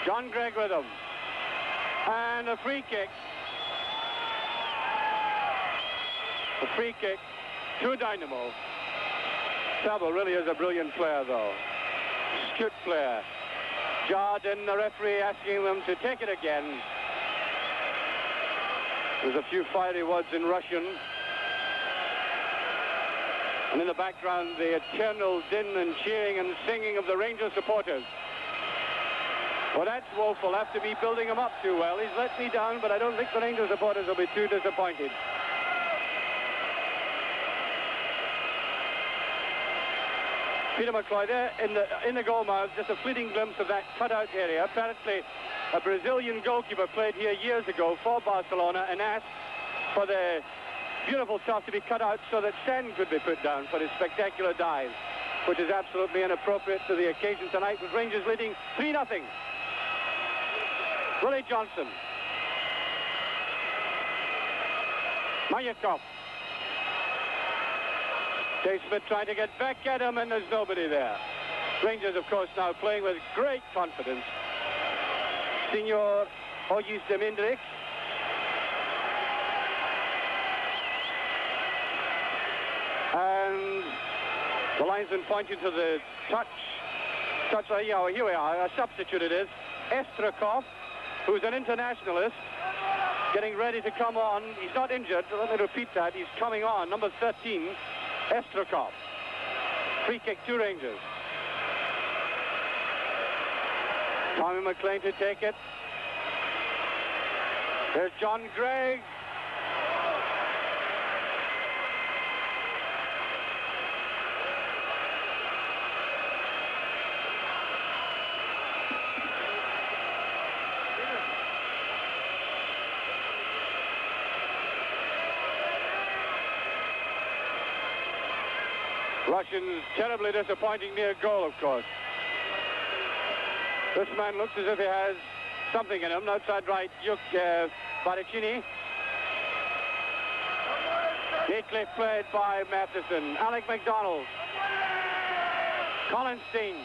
John Gregg with him. And a free kick. A free kick to Dynamo. Sabo really is a brilliant player, though. Astute player. Jardin, the referee, asking them to take it again. There's a few fiery words in Russian. And in the background, the eternal din and cheering and singing of the Rangers supporters. Well, that's woeful. After me building him up too well. He's let me down, but I don't think the Rangers supporters will be too disappointed. Peter Makloi there in the goal mouth, just a fleeting glimpse of that cutout area. Apparently, a Brazilian goalkeeper played here years ago for Barcelona and asked for the beautiful stuff to be cut out so that sand could be put down for his spectacular dive, which is absolutely inappropriate to the occasion tonight, with Rangers leading 3-0. V.Джонстон. Mahovicov. Dave Smith trying to get back at him, and there's nobody there. Rangers, of course, now playing with great confidence. Senor Auguste Mendrix. And the linesman pointing to the touch. Yeah, here we are, a substitute it is. Estrikov, who's an internationalist, getting ready to come on. He's not injured, let me repeat that. He's coming on, number 13. Estrekov. Free kick to Rangers. Tommy McLean to take it. There's John Gregg. Russians terribly disappointing near goal, of course. This man looks as if he has something in him. Outside right, Baricini. Neatly played by Mattisson. Alec McDonald. Colin Steen.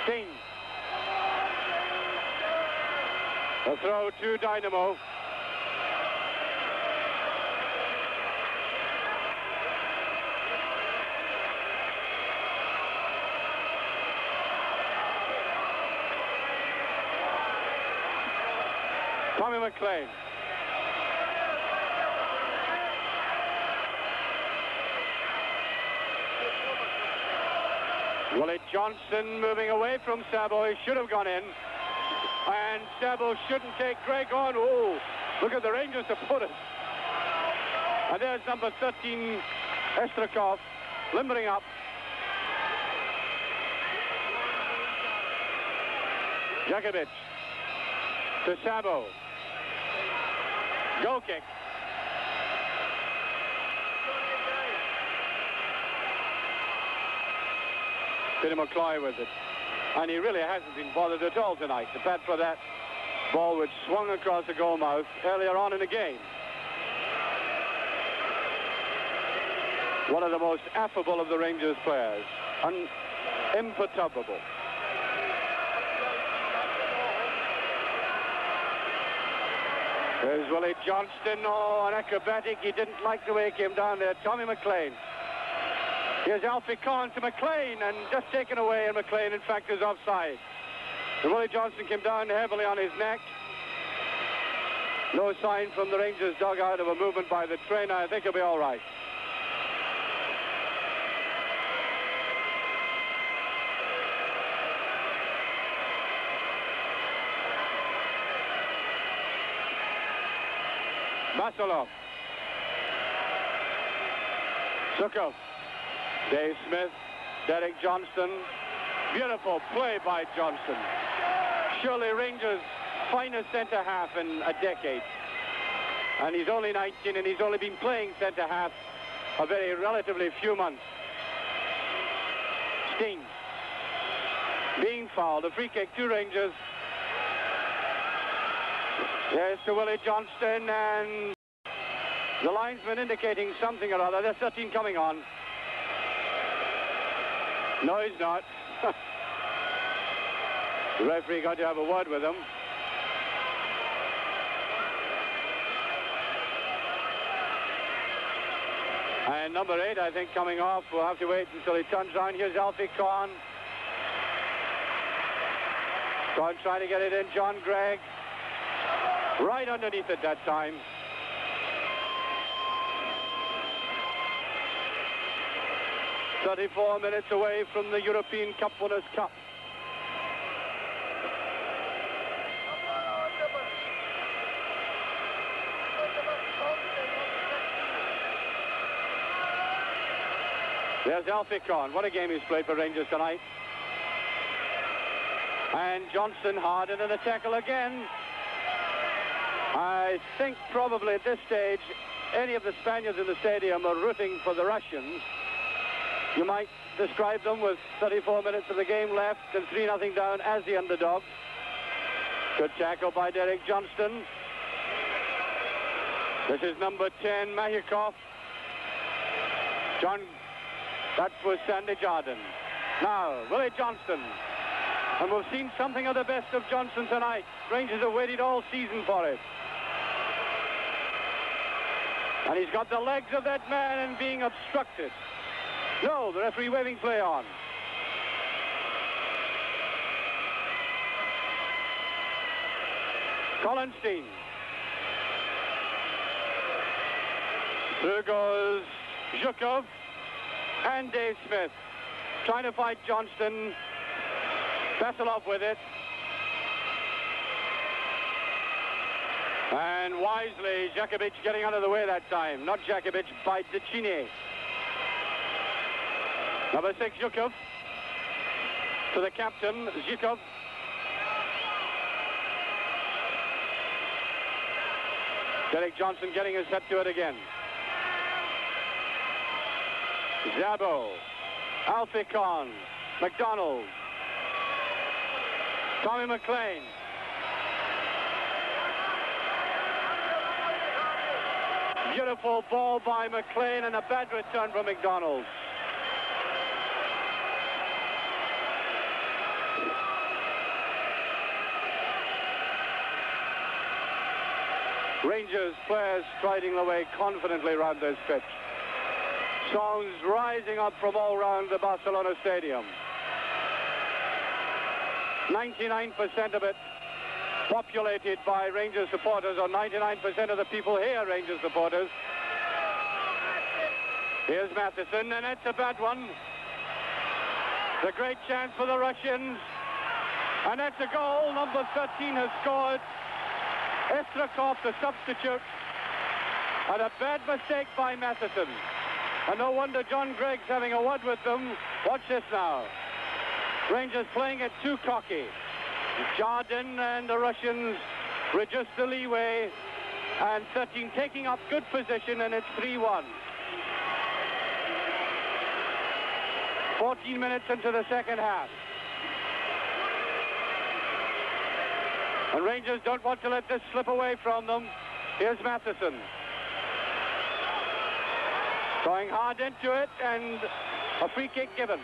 Steen. A throw to Dynamo. Tommy McLean. J.Johnstone moving away from Sabo. He should have gone in. And Sabo shouldn't take Gregg on. Oh, look at the Rangers opponent. And there's number 13, Eštrekov, limbering up. Jakovic to Sabo. Goal kick. Peter Makloi with it. And he really hasn't been bothered at all tonight. The bat for that ball which swung across the goal mouth earlier on in the game. One of the most affable of the Rangers players. Imperturbable. There's J.Johnstone. Oh, an acrobatic. He didn't like the way he came down there. Tommy McLean. Here's Alfie Conn to McLean, and just taken away, and McLean, in fact, is offside. And J.Johnstone came down heavily on his neck. No sign from the Rangers dugout of a movement by the trainer. I think he'll be all right. Basilov. Sukov. Dave Smith. J.Johnstone. Beautiful play by Johnston. Surely Rangers' finest centre-half in a decade. And he's only 19 and he's only been playing centre-half a very relatively few months. Sting. Being fouled. A free kick to Rangers. Yes, to J.Johnstone, and the linesman indicating something or other. There's 13 coming on. No, he's not. The referee got to have a word with him. And number 8, I think, coming off. We'll have to wait until he turns around. Here's Alfie Conn. Conn trying to get it in. John Gregg. Right underneath it that time. "34 minutes away from the European Cup Winners' Cup. There's Alfie Conn. What a game he's played for Rangers tonight. And Johnston hard into the tackle again. I think probably at this stage, any of the Spaniards in the stadium are rooting for the Russians. You might describe them with 34 minutes of the game left and 3-0 down as the underdogs. Good tackle by J.Johnstone. This is number 10, Mahovikov. That was Sandy Jardin. Now, J.Johnstone. And we've seen something of the best of Johnson tonight. Rangers have waited all season for it. And he's got the legs of that man and being obstructed. No, the referee waving play on. Colin Steen. Through goes Zhukov and Dave Smith. Trying to fight Johnston. Veselov with it. And wisely, Jakovic getting out of the way that time. Not Jakovic, by Decine. Number 6, Zhukov. To the captain, Zhukov. Д.Джонстон getting his head to it again. Zabo. Alficon. McDonald. Tommy McLean. Beautiful ball by McLean and a bad return from McDonald. Rangers players striding the way confidently around this pitch. Songs rising up from all around the Barcelona stadium. 99% of it populated by Rangers supporters, or 99% of the people here Rangers supporters. Here's Mattisson, and it's a bad one. It's a great chance for the Russians. And that's a goal. Number 13 has scored. Estrikov, the substitute. And a bad mistake by Mattisson. And no wonder John Gregg's having a word with them. Watch this now. Rangers playing it too cocky. Jardin and the Russians reduce the leeway. And 13 taking up good position, and it's 3-1. 14 minutes into the second half. And Rangers don't want to let this slip away from them. Here's Mattisson. Going hard into it, and a free kick given.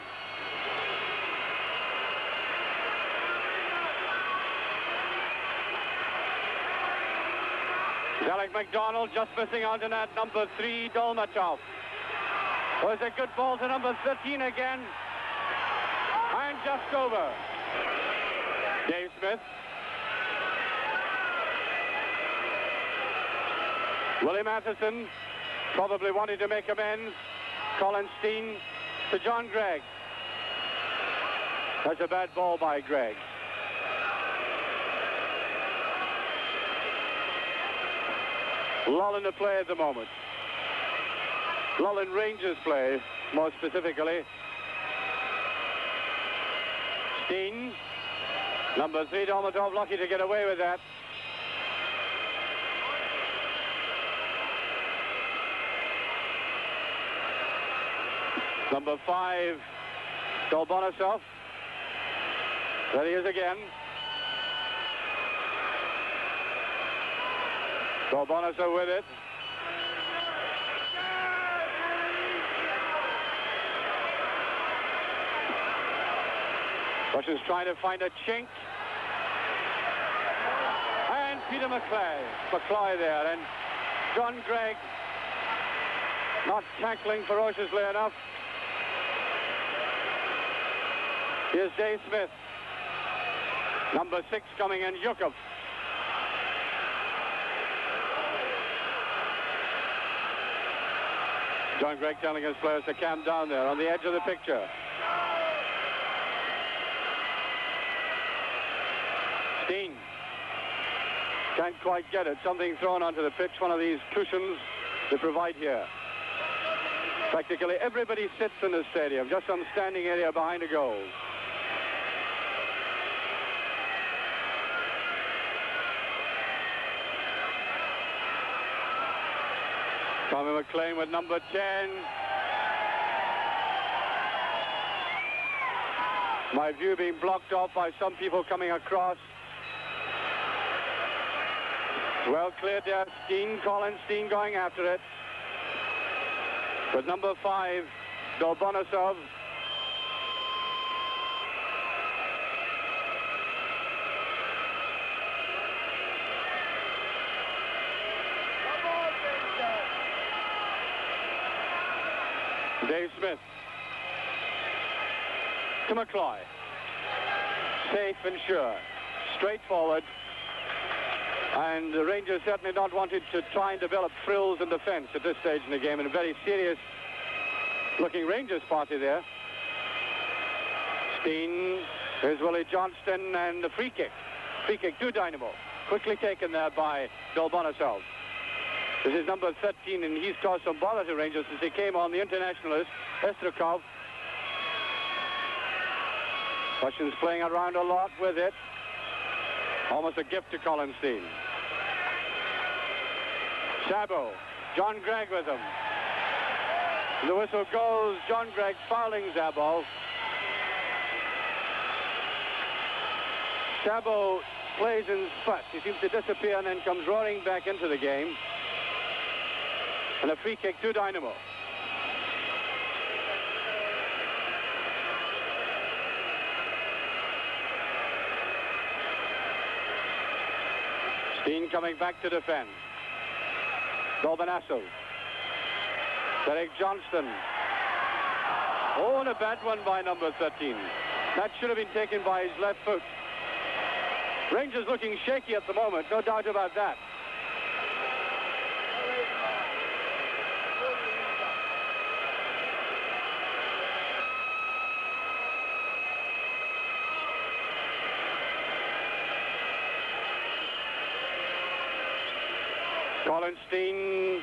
Alec McDonald just missing out on that. Number 3, Dolmatov. Was a good ball to number 13 again. And just over. Dave Smith. Willie Mattisson probably wanting to make amends. Colin Steen to John Gregg. That's a bad ball by Gregg. Lull in the play at the moment. Lull in Rangers play, more specifically. Steen. Number 3, Dolmatov, lucky to get away with that. Number 5, Dolbonisov. There he is again. Dolbonisov with it. Russians trying to find a chink. And Peter Makloi there. And John Gregg not tackling ferociously enough. Here's Dave Smith. Number 6 coming in, Zhukov. John Gregg telling his players to calm down there on the edge of the picture. Steen. Can't quite get it. Something thrown onto the pitch, one of these cushions they provide here. Practically everybody sits in the stadium, just some standing area behind the goals. Tommy McLean with number 10. My view being blocked off by some people coming across. Well cleared there. Steen, Colin Steen going after it. With number 5, Dolbonisov. Dave Smith to Makloi. Safe and sure. Straightforward. And the Rangers certainly not wanted to try and develop frills in defense at this stage in the game. And a very serious looking Rangers party there. Steen Here's V.Джонстон and the free kick. Free kick to Dynamo. Quickly taken there by Dolbonisov. This is number 13, and he's caused some bother to Rangers since he came on, the internationalist, Estrikov. Russians playing around a lot with it. Almost a gift to Colin Steen. Sabo, John Gregg with him. The whistle goes, John Gregg fouling Zabo. Sabo plays in spots. He seems to disappear and then comes roaring back into the game. And a free kick to Dynamo. Steen coming back to defend. Dolbonisov. V.Джонstton. Oh, and a bad one by number 13. That should have been taken by his left foot. Rangers looking shaky at the moment, no doubt about that. Colin Steen,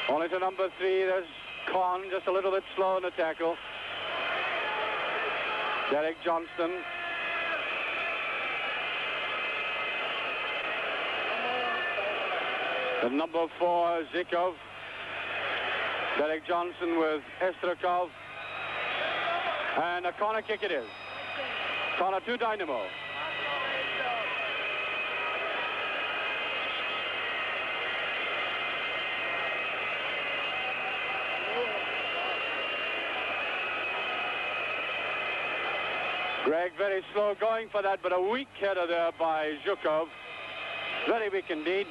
only to number 3. There's Con, just a little bit slow in the tackle. V.Джонstton. The number 4, Zikov. V.Джонstton with Estrikov. And a corner kick it is. Corner to Dynamo. Gregg very slow going for that, but a weak header there by Zhukov. Very weak indeed.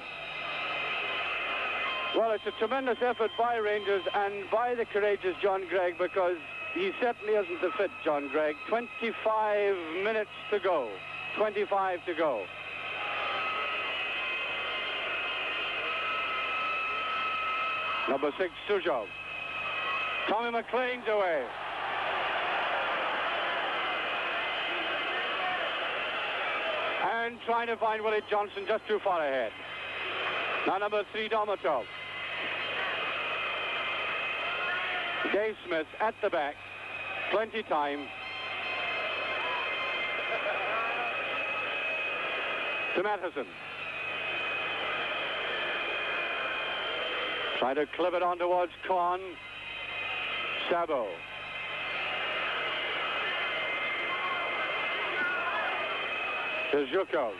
Well, it's a tremendous effort by Rangers and by the courageous John Gregg, because he certainly isn't the fit, John Gregg. 25 minutes to go. 25 to go. Number 6, Suzhov. Tommy McLean's away. And trying to find V.Джонstton just too far ahead. Now number 3, Domatov. Dave Smith at the back. Plenty time. To Mattisson. Trying to clip it on towards Con. Sabo. To Zhukov.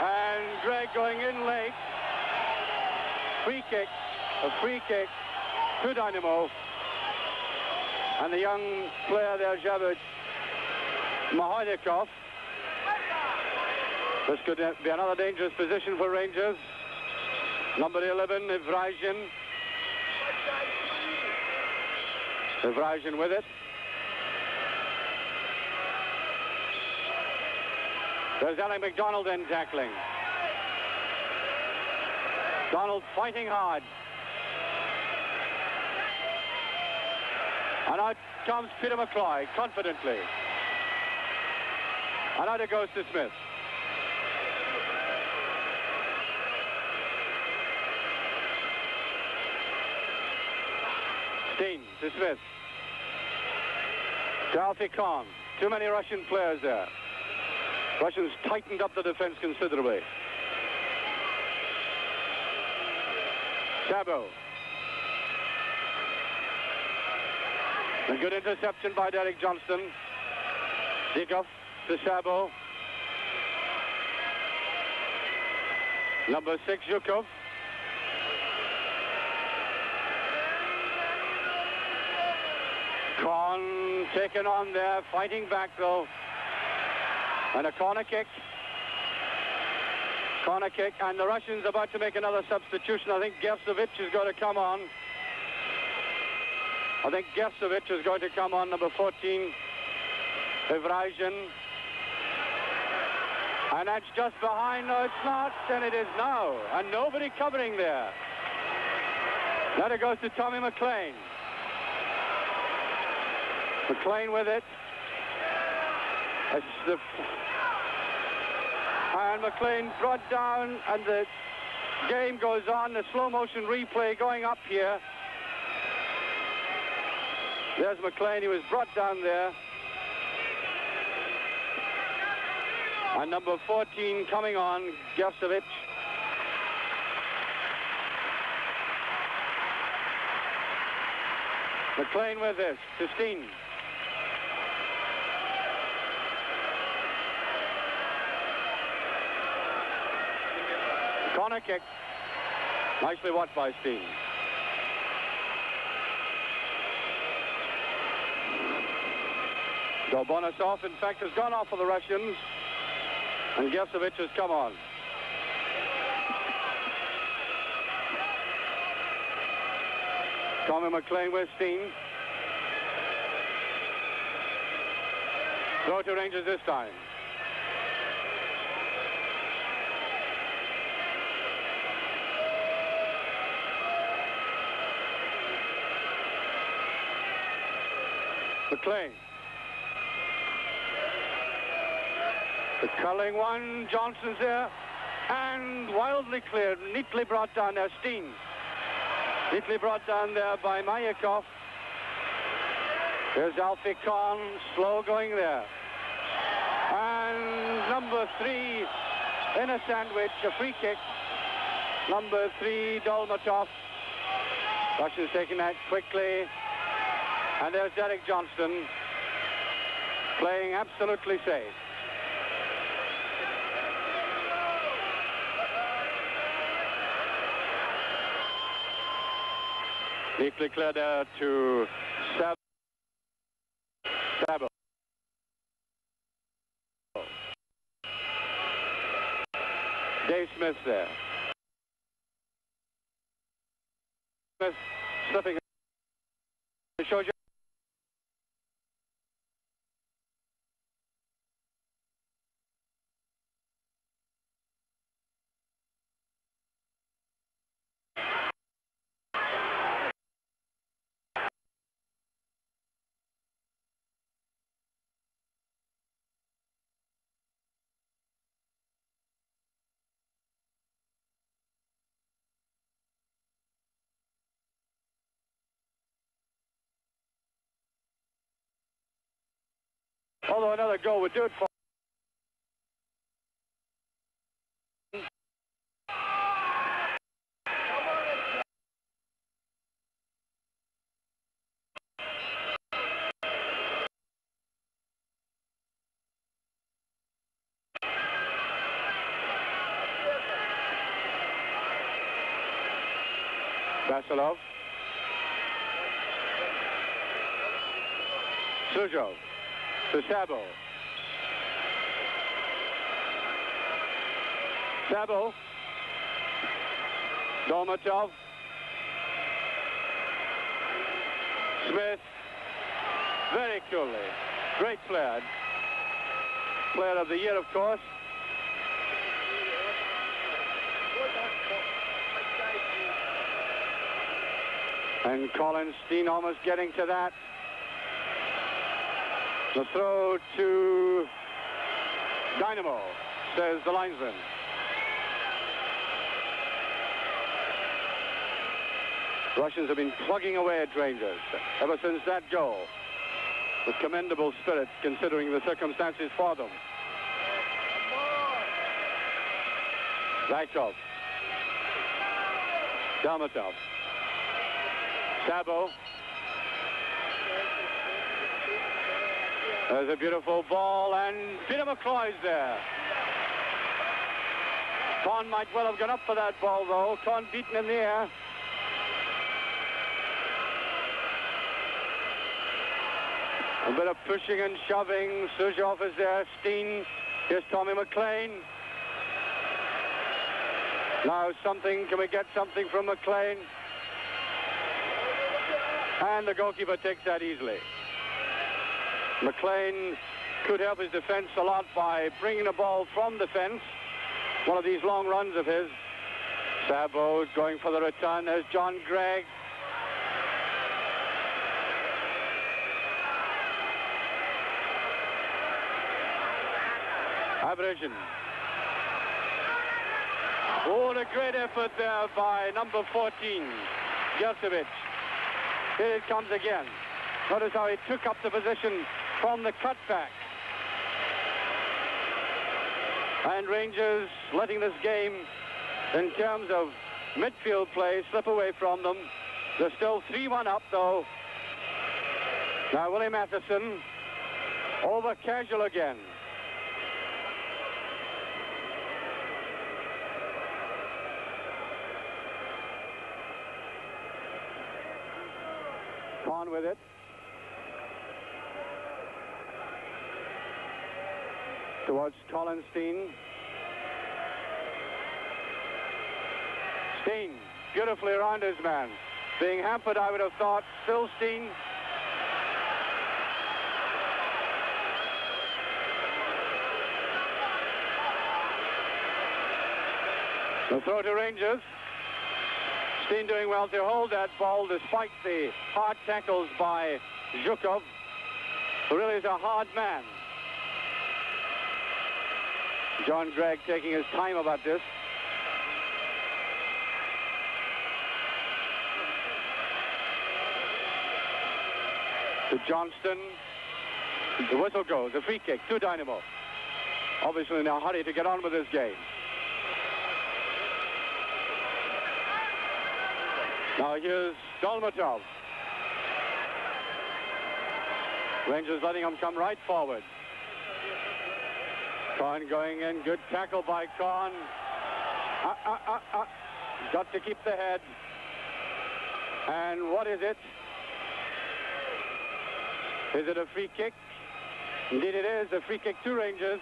And Gregg going in late. Free kick. A free kick to Dynamo. And the young player there, Javed Mahovikov. This could be another dangerous position for Rangers. Number 11, Ivrajian. Ivrajian with it. There's Alec McDonald then tackling. Donald fighting hard. And out comes Peter Makloi confidently. And out it goes to Smith. Steen to Smith. To Alfie Khan. Too many Russian players there. Russians tightened up the defense considerably. Sabo. A good interception by V.Джонstton. Zikov to Sabo. Number 6, Zhukov. Con taken on there, fighting back though. And a corner kick. Corner kick, and the Russians about to make another substitution. I think Gersovic is going to come on. Number 14, Ivrajian. And that's just behind. No, it's not. And it is now. And nobody covering there. Now it goes to Tommy McLean. McLean with it. And McLean brought down, and the game goes on. The slow motion replay going up here. There's McLean. He was brought down there. And number 14 coming on, Gersovic. McLean with this to Steen. Corner kick. Nicely watched by Steen. Dolbonisov, in fact, has gone off for the Russians. And Gersovic has come on. Tommy McLean with Steen. Throw to Rangers this time. McLean. The curling one, Johnson's there, and wildly cleared, neatly brought down there, Steen. Neatly brought down there by Mahovikov. There's Alfie Kahn, slow going there. And number 3 in a sandwich, a free kick. Number 3, Dolmatov. Russians taking that quickly. And there's D.Johnston playing absolutely safe. Neatly cleared out to Sabo. Dave Smith there. Smith slipping. Shows you. Although another goal would do it for Vasilov. Suzhov. To Sabo. Sabo. Dolmatov. Smith. Very coolly. Great player. Player of the year, of course. And Colin Steen almost getting to that. The throw to Dynamo, says the linesman. Russians have been plugging away at Rangers ever since that goal, with commendable spirit considering the circumstances for them. Zykov. Dalmatov. Sabo. There's a beautiful ball, and Peter McCloy's there. Con might well have gone up for that ball, though. Con beaten in the air. A bit of pushing and shoving. Suzhov is there. Steen. Here's Tommy McLean. Now something. Can we get something from McLean? And the goalkeeper takes that easily. McLean could help his defense a lot by bringing the ball from the fence. One of these long runs of his. Sabo going for the return. There's John Gregg. Aberration. Oh, a great effort there by number 14, Gersovic. Here it comes again. Notice how he took up the position from the cutback. And Rangers letting this game, in terms of midfield play, slip away from them. They're still 3-1 up, though. Now, Willie Mattisson, over casual again. On with it. Towards Colin Steen. Steen, beautifully around his man. Being hampered, I would have thought. Still Steen. The throw to Rangers. Steen doing well to hold that ball despite the hard tackles by Zhukov, who really is a hard man. John Gregg taking his time about this. To Johnston. The whistle goes. A free kick to Dynamo. Obviously in a hurry to get on with this game. Now here's Dolmatov. Rangers letting him come right forward. Kahn going in. Good tackle by Kahn. Got to keep the head. And what is it? Is it a free kick? Indeed it is. A free kick to Rangers.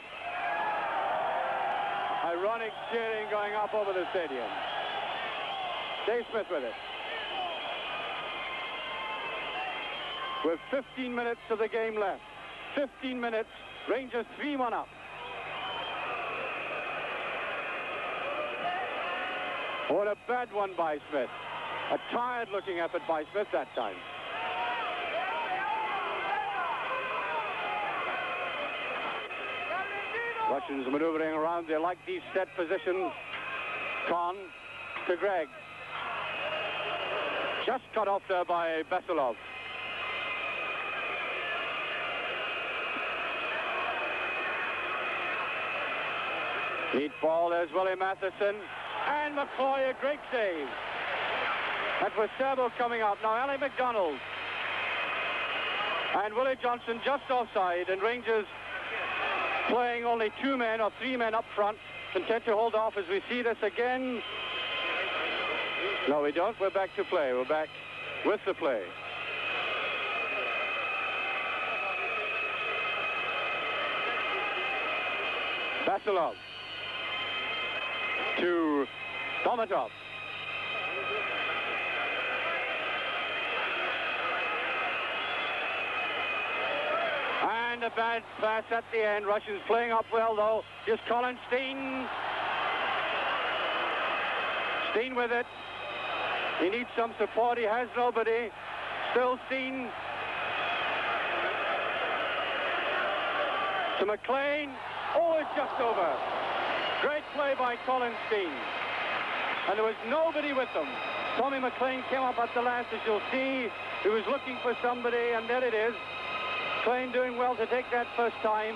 Ironic cheering going up over the stadium. Dave Smith with it. With 15 minutes of the game left. 15 minutes. Rangers 3-1 up. What a bad one by Smith. A tired-looking effort by Smith that time. Russians maneuvering around. They like these set positions. Kahn to Gregg. Just cut off there by Basilov. Neat ball, there's Willie Mattisson. And Makloi, a great save. That was Sabo coming up. Now Ali McDonald. And Willie Johnson just offside. And Rangers playing only 2 men or 3 men up front. Content to hold off as we see this again. No, we don't. We're back to play. We're back with the play. Basilov to Dolmatov. And a bad pass at the end. Russians playing up well, though. Here's Colin Steen. Steen with it. He needs some support. He has nobody. Still Steen. To McLean. Oh, it's just over. Great play by Colin Steen. And there was nobody with them. Tommy McLean came up at the last, as you'll see. He was looking for somebody, and there it is. McLean doing well to take that first time.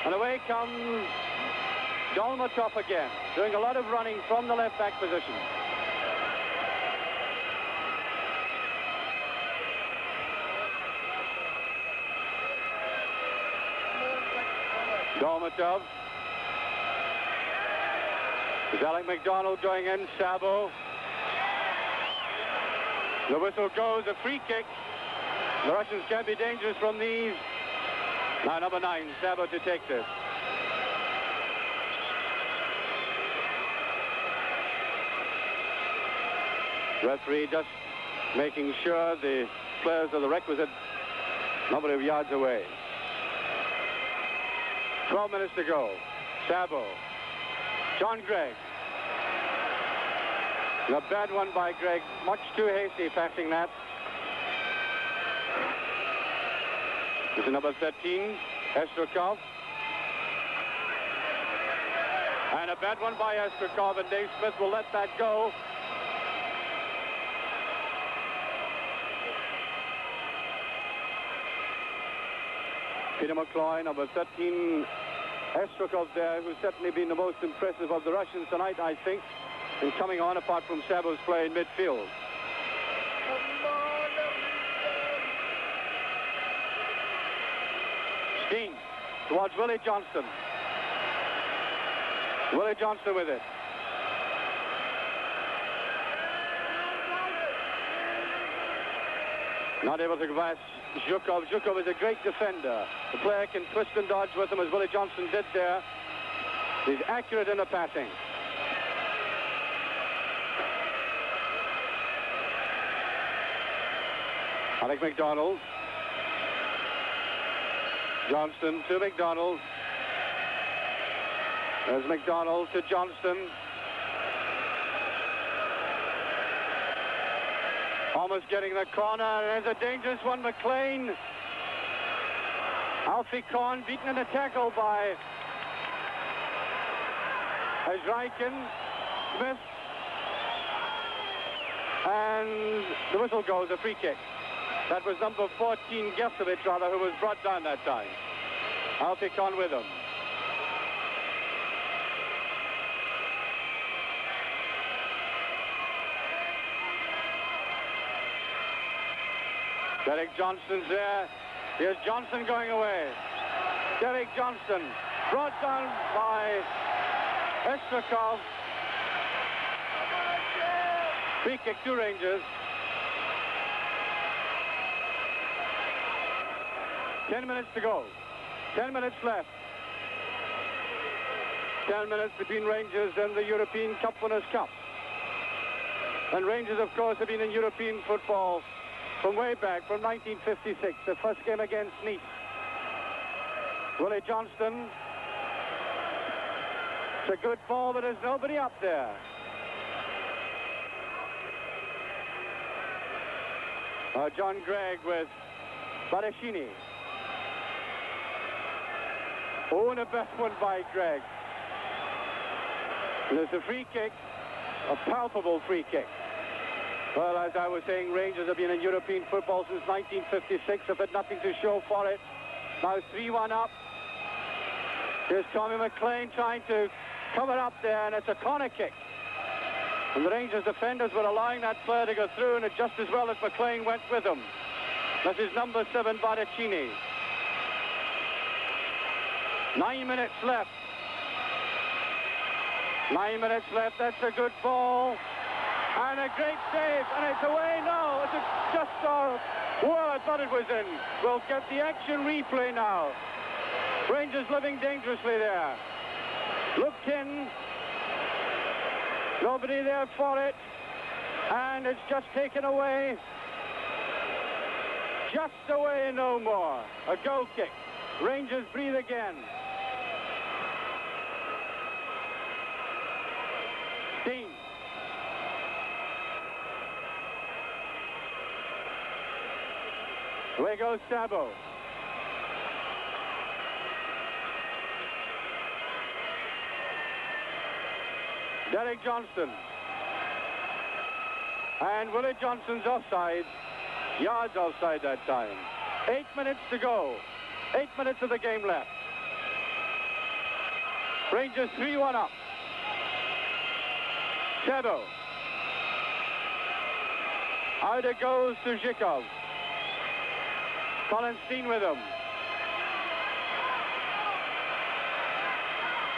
And away comes Dolmatov again, doing a lot of running from the left-back position. Dolmatov. There's Alec McDonald going in, Sabo. The whistle goes, a free kick. The Russians can be dangerous from these. Now number 9, Sabo to take this. Referee just making sure the players are the requisite number of yards away. 12 minutes to go. Sabo. John Gregg. A bad one by Gregg. Much too hasty passing that. This is number 13, Estrokov. And a bad one by Estrikov, and Dave Smith will let that go. Peter Makloi, number 13, Estrikov there, who's certainly been the most impressive of the Russians tonight, I think, in coming on apart from Sabo's play in midfield. Stine towards V.Джонстон. V.Джонстон with it. Not able to grasp Zhukov. Zhukov is a great defender. The player can twist and dodge with him as V.Джонстон did there. He's accurate in the passing. Alec McDonald. Johnston to McDonald. There's McDonald to Johnston. Almost getting the corner. There's a dangerous one, McLean. Alfie Korn beaten in a tackle by Eschreiken. Smith. And the whistle goes, a free kick. That was number 14, Gesevich, rather, who was brought down that time. Alfie Korn with him. Derek Johnston's there. Here's Johnson going away. Derek Johnston brought down by Estrikov. Free kick to Rangers. 10 minutes to go. 10 minutes left. 10 minutes between Rangers and the European Cup Winners' Cup. And Rangers, of course, have been in European football from way back, from 1956, the first game against Nice. V.Джонстон. It's a good ball, but there's nobody up there. John Gregg with Badashini. Oh, and a best one by Gregg. There's a free kick, a palpable free kick. Well, as I was saying, Rangers have been in European football since 1956, have had nothing to show for it. Now 3-1 up. Here's Tommy McLean trying to cover up there, and it's a corner kick. And the Rangers defenders were allowing that player to go through, and it just as well as McLean went with him. That is number 7, Badacini. 9 minutes left. 9 minutes left. That's a good ball. And a great save. And it's away now. It's just well, I thought it was in. We'll get the action replay now. Rangers living dangerously there. Looked in. Nobody there for it. And it's just taken away. Just away, no more. A goal kick. Rangers breathe again. Stine. Away goes Sabo. Derek Johnston. And V.Johnston's offside. Yards offside that time. 8 minutes to go. 8 minutes of the game left. Rangers 3-1 up. Sabo. Out it goes to Zhikov. Colin Stine with him.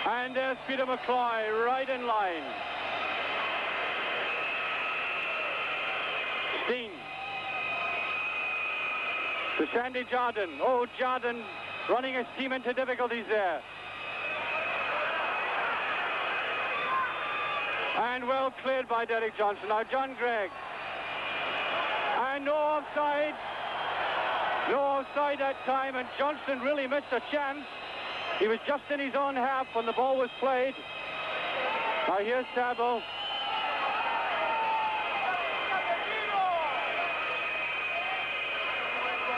And there's Peter Makloi right in line. Stine. To Sandy Jardin. Oh, Jardin running his team into difficulties there. And well cleared by Derek Johnston. Now John Gregg. And no offside. No offside that time, and Johnston really missed a chance. He was just in his own half when the ball was played. Now here's Sabo.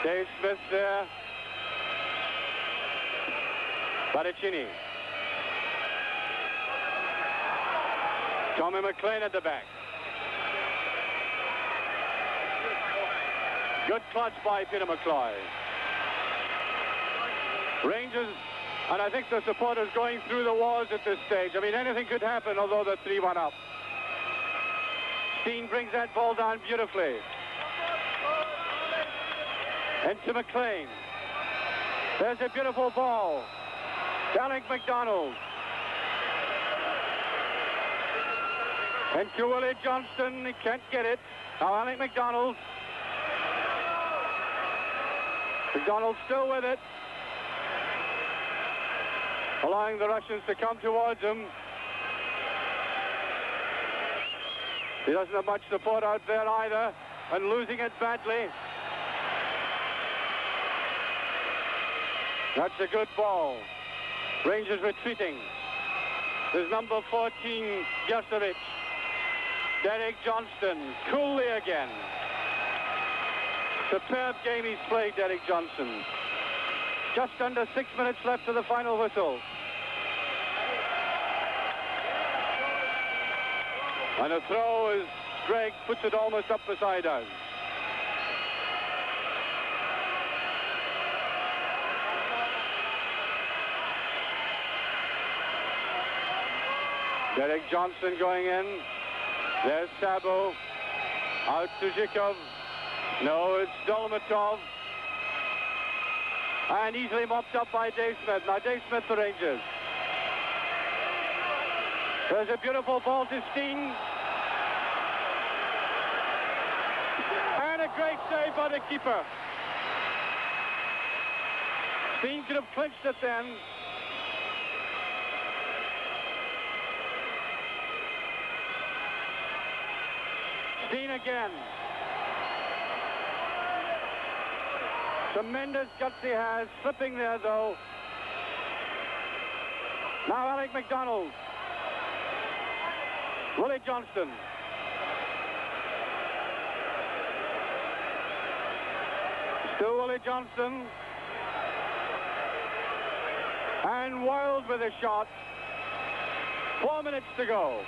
Dave Smith there. Badacini. Tommy McLean at the back. Good clutch by Peter Makloi. Rangers, and I think the supporters going through the walls at this stage. I mean, anything could happen, although they're 3-1 up. Stine brings that ball down beautifully. Into McLean. There's a beautiful ball. Alec McDonald. Into Willie Johnston. He can't get it. Now Alec McDonald. McDonald still with it. Allowing the Russians to come towards him. He doesn't have much support out there either, and losing it badly. That's a good ball. Rangers retreating. There's number 14, Gersovic. Derek Johnston, coolly again. Superb game he's played, Derek Johnston. Just under 6 minutes left to the final whistle. And a throw as Gregg puts it almost up the sideline. Derek Johnston going in. There's Sabo. Out to Zhikov. No, it's Dolmatov. And easily mopped up by Dave Smith. Now Dave Smith, the Rangers. There's a beautiful ball to Steen. And a great save by the keeper. Steen could have clinched it then. Steen again. Tremendous guts he has. Slipping there though. Now Alec McDonald. Willie Johnston. Still Willie Johnston. And Wild with a shot. 4 minutes to go.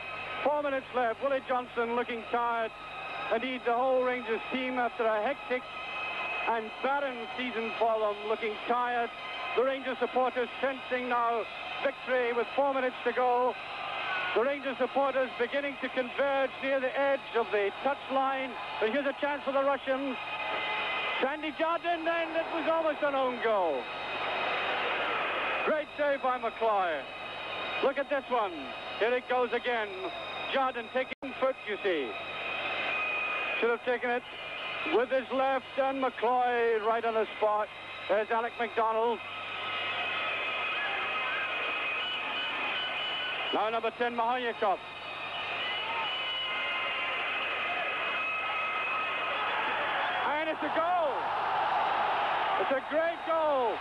4 minutes left. Willie Johnston looking tired. Indeed, the whole Rangers team after a hectic and barren season for them, looking tired. The Rangers supporters sensing now victory with 4 minutes to go. The Rangers supporters beginning to converge near the edge of the touch line. But here's a chance for the Russians. Sandy Jardin, and it was almost an own goal. Great save by Makloi. Look at this one. Here it goes again. Jardin taking foot, you see. Should have taken it with his left, and Makloi right on the spot. There's Alec McDonald. Now number 10, Mahovikov. And it's a goal. It's a great goal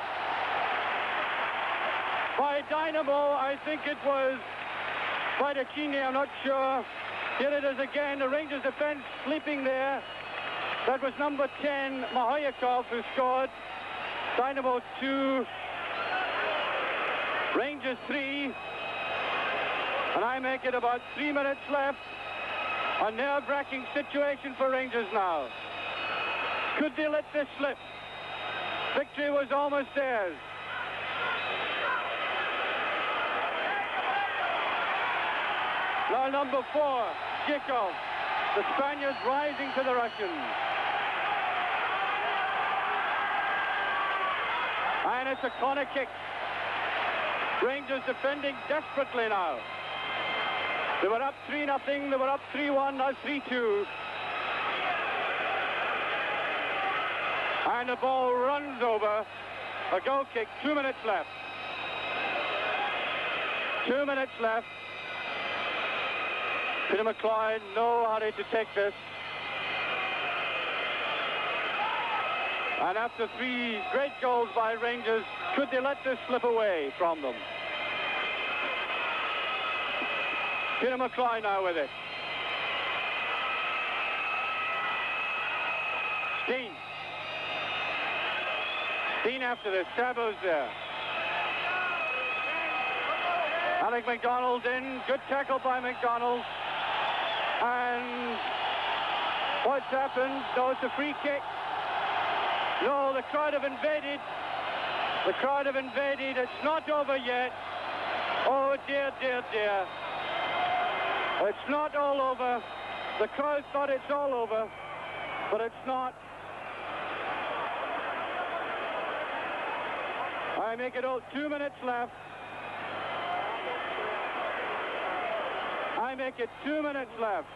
by Dynamo. I think it was by Dakini, I'm not sure. Here it is again, the Rangers defense sleeping there. That was number 10, Mahovikov, who scored. Dynamo 2, Rangers 3. And I make it about 3 minutes left. A nerve-wracking situation for Rangers now. Could they let this slip? Victory was almost theirs. Now number 4, Zhikov. The Spaniards rising to the Russians. And it's a corner kick. Rangers defending desperately now. They were up 3-0, they were up 3-1, now 3-2. And the ball runs over. A goal kick, 2 minutes left. 2 minutes left. Peter Makloi, no hurry to take this. And after 3 great goals by Rangers, could they let this slip away from them? Peter Makloi now with it. Steen. Steen after this. Sabo's there. Alec McDonald in. Good tackle by McDonald. And what's happened? No, it's a free kick. No, the crowd have invaded. The crowd have invaded. It's not over yet. Oh, dear, dear, dear. It's not all over. The crowd thought it's all over, but it's not. I make it 2 minutes left. I make it 2 minutes left.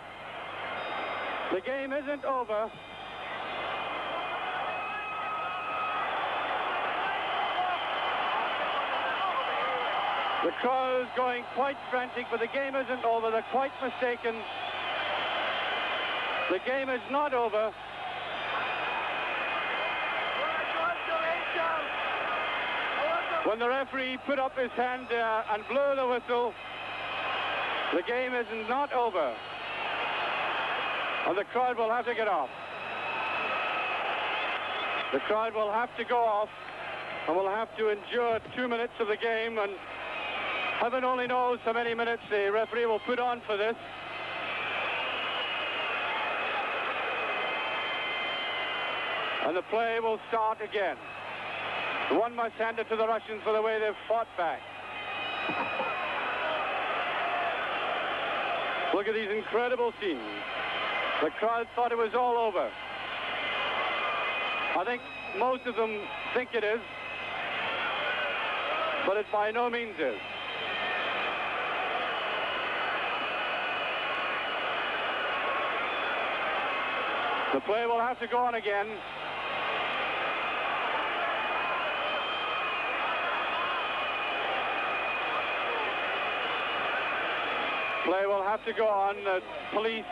The game isn't over. The crowd's going quite frantic, but the game isn't over. They're quite mistaken. The game is not over. When the referee put up his hand there and blew the whistle, the game is not over. And the crowd will have to get off. The crowd will have to go off and will have to endure 2 minutes of the game, and heaven only knows how many minutes the referee will put on for this. And the play will start again. One must hand it to the Russians for the way they've fought back. Look at these incredible scenes. The crowd thought it was all over. I think most of them think it is, but it by no means is. The play will have to go on again. Play will have to go on. Police,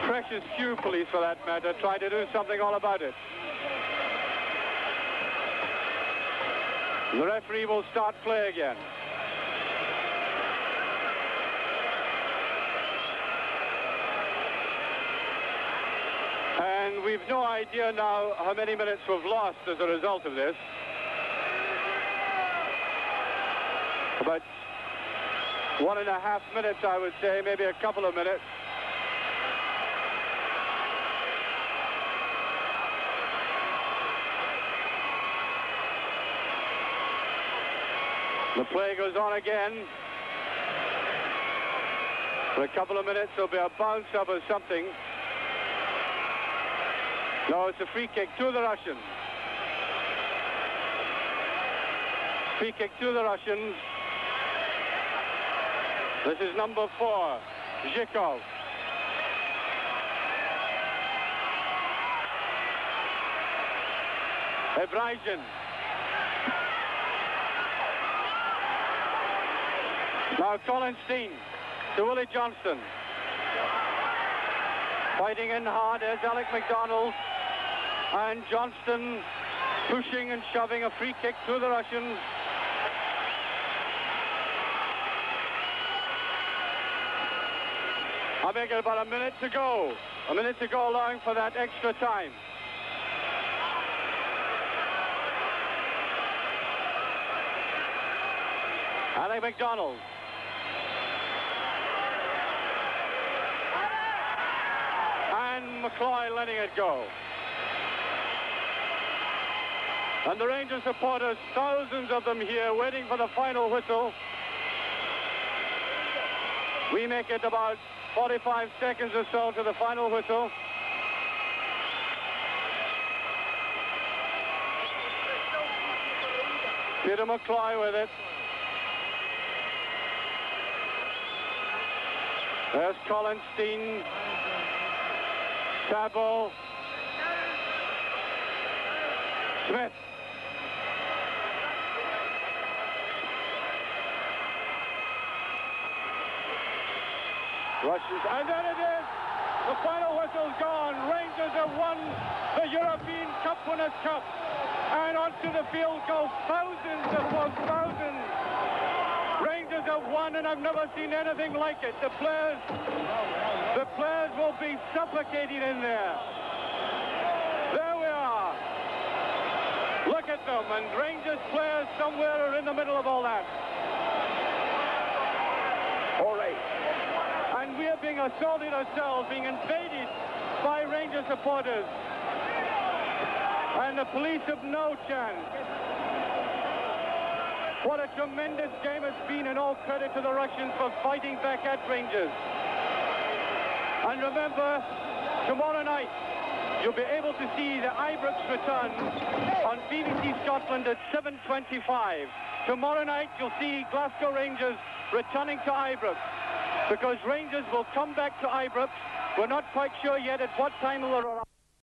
precious few police for that matter, try to do something all about it. The referee will start play again. And we've no idea now how many minutes we've lost as a result of this. About 1.5 minutes, I would say, maybe a couple of minutes. The play goes on again. For a couple of minutes, there'll be a bounce up or something. No, it's a free kick to the Russians. Free kick to the Russians. This is number 4, Zhikov. Ebrajin. Now Colin Steen to V.Джонстон. Fighting in hard, there's Alec MacDonald. And Johnston pushing and shoving, a free kick to the Russians. I think about a minute to go. A minute to go, allowing for that extra time. Alec MacDonald. And Makloi letting it go. And the Rangers supporters, thousands of them here, waiting for the final whistle. We make it about 45 seconds or so to the final whistle. Peter Makloi with it. There's Colin Steen. Sabo. Smith. Russians, and then it is. The final whistle's gone. Rangers have won the European Cup Winners' Cup. And onto the field go thousands upon thousands. Rangers have won, and I've never seen anything like it. The players will be suffocating in there. There we are. Look at them, and Rangers players somewhere are in the middle of all that. All right. And we are being being assaulted ourselves, being invaded by Rangers supporters. And the police have no chance. What a tremendous game it's been, and all credit to the Russians for fighting back at Rangers. And remember, tomorrow night, you'll be able to see the Ibrox return on BBC Scotland at 7:25. Tomorrow night, you'll see Glasgow Rangers returning to Ibrox, because Rangers will come back to Ibrox. We're not quite sure yet at what time they'll arrive.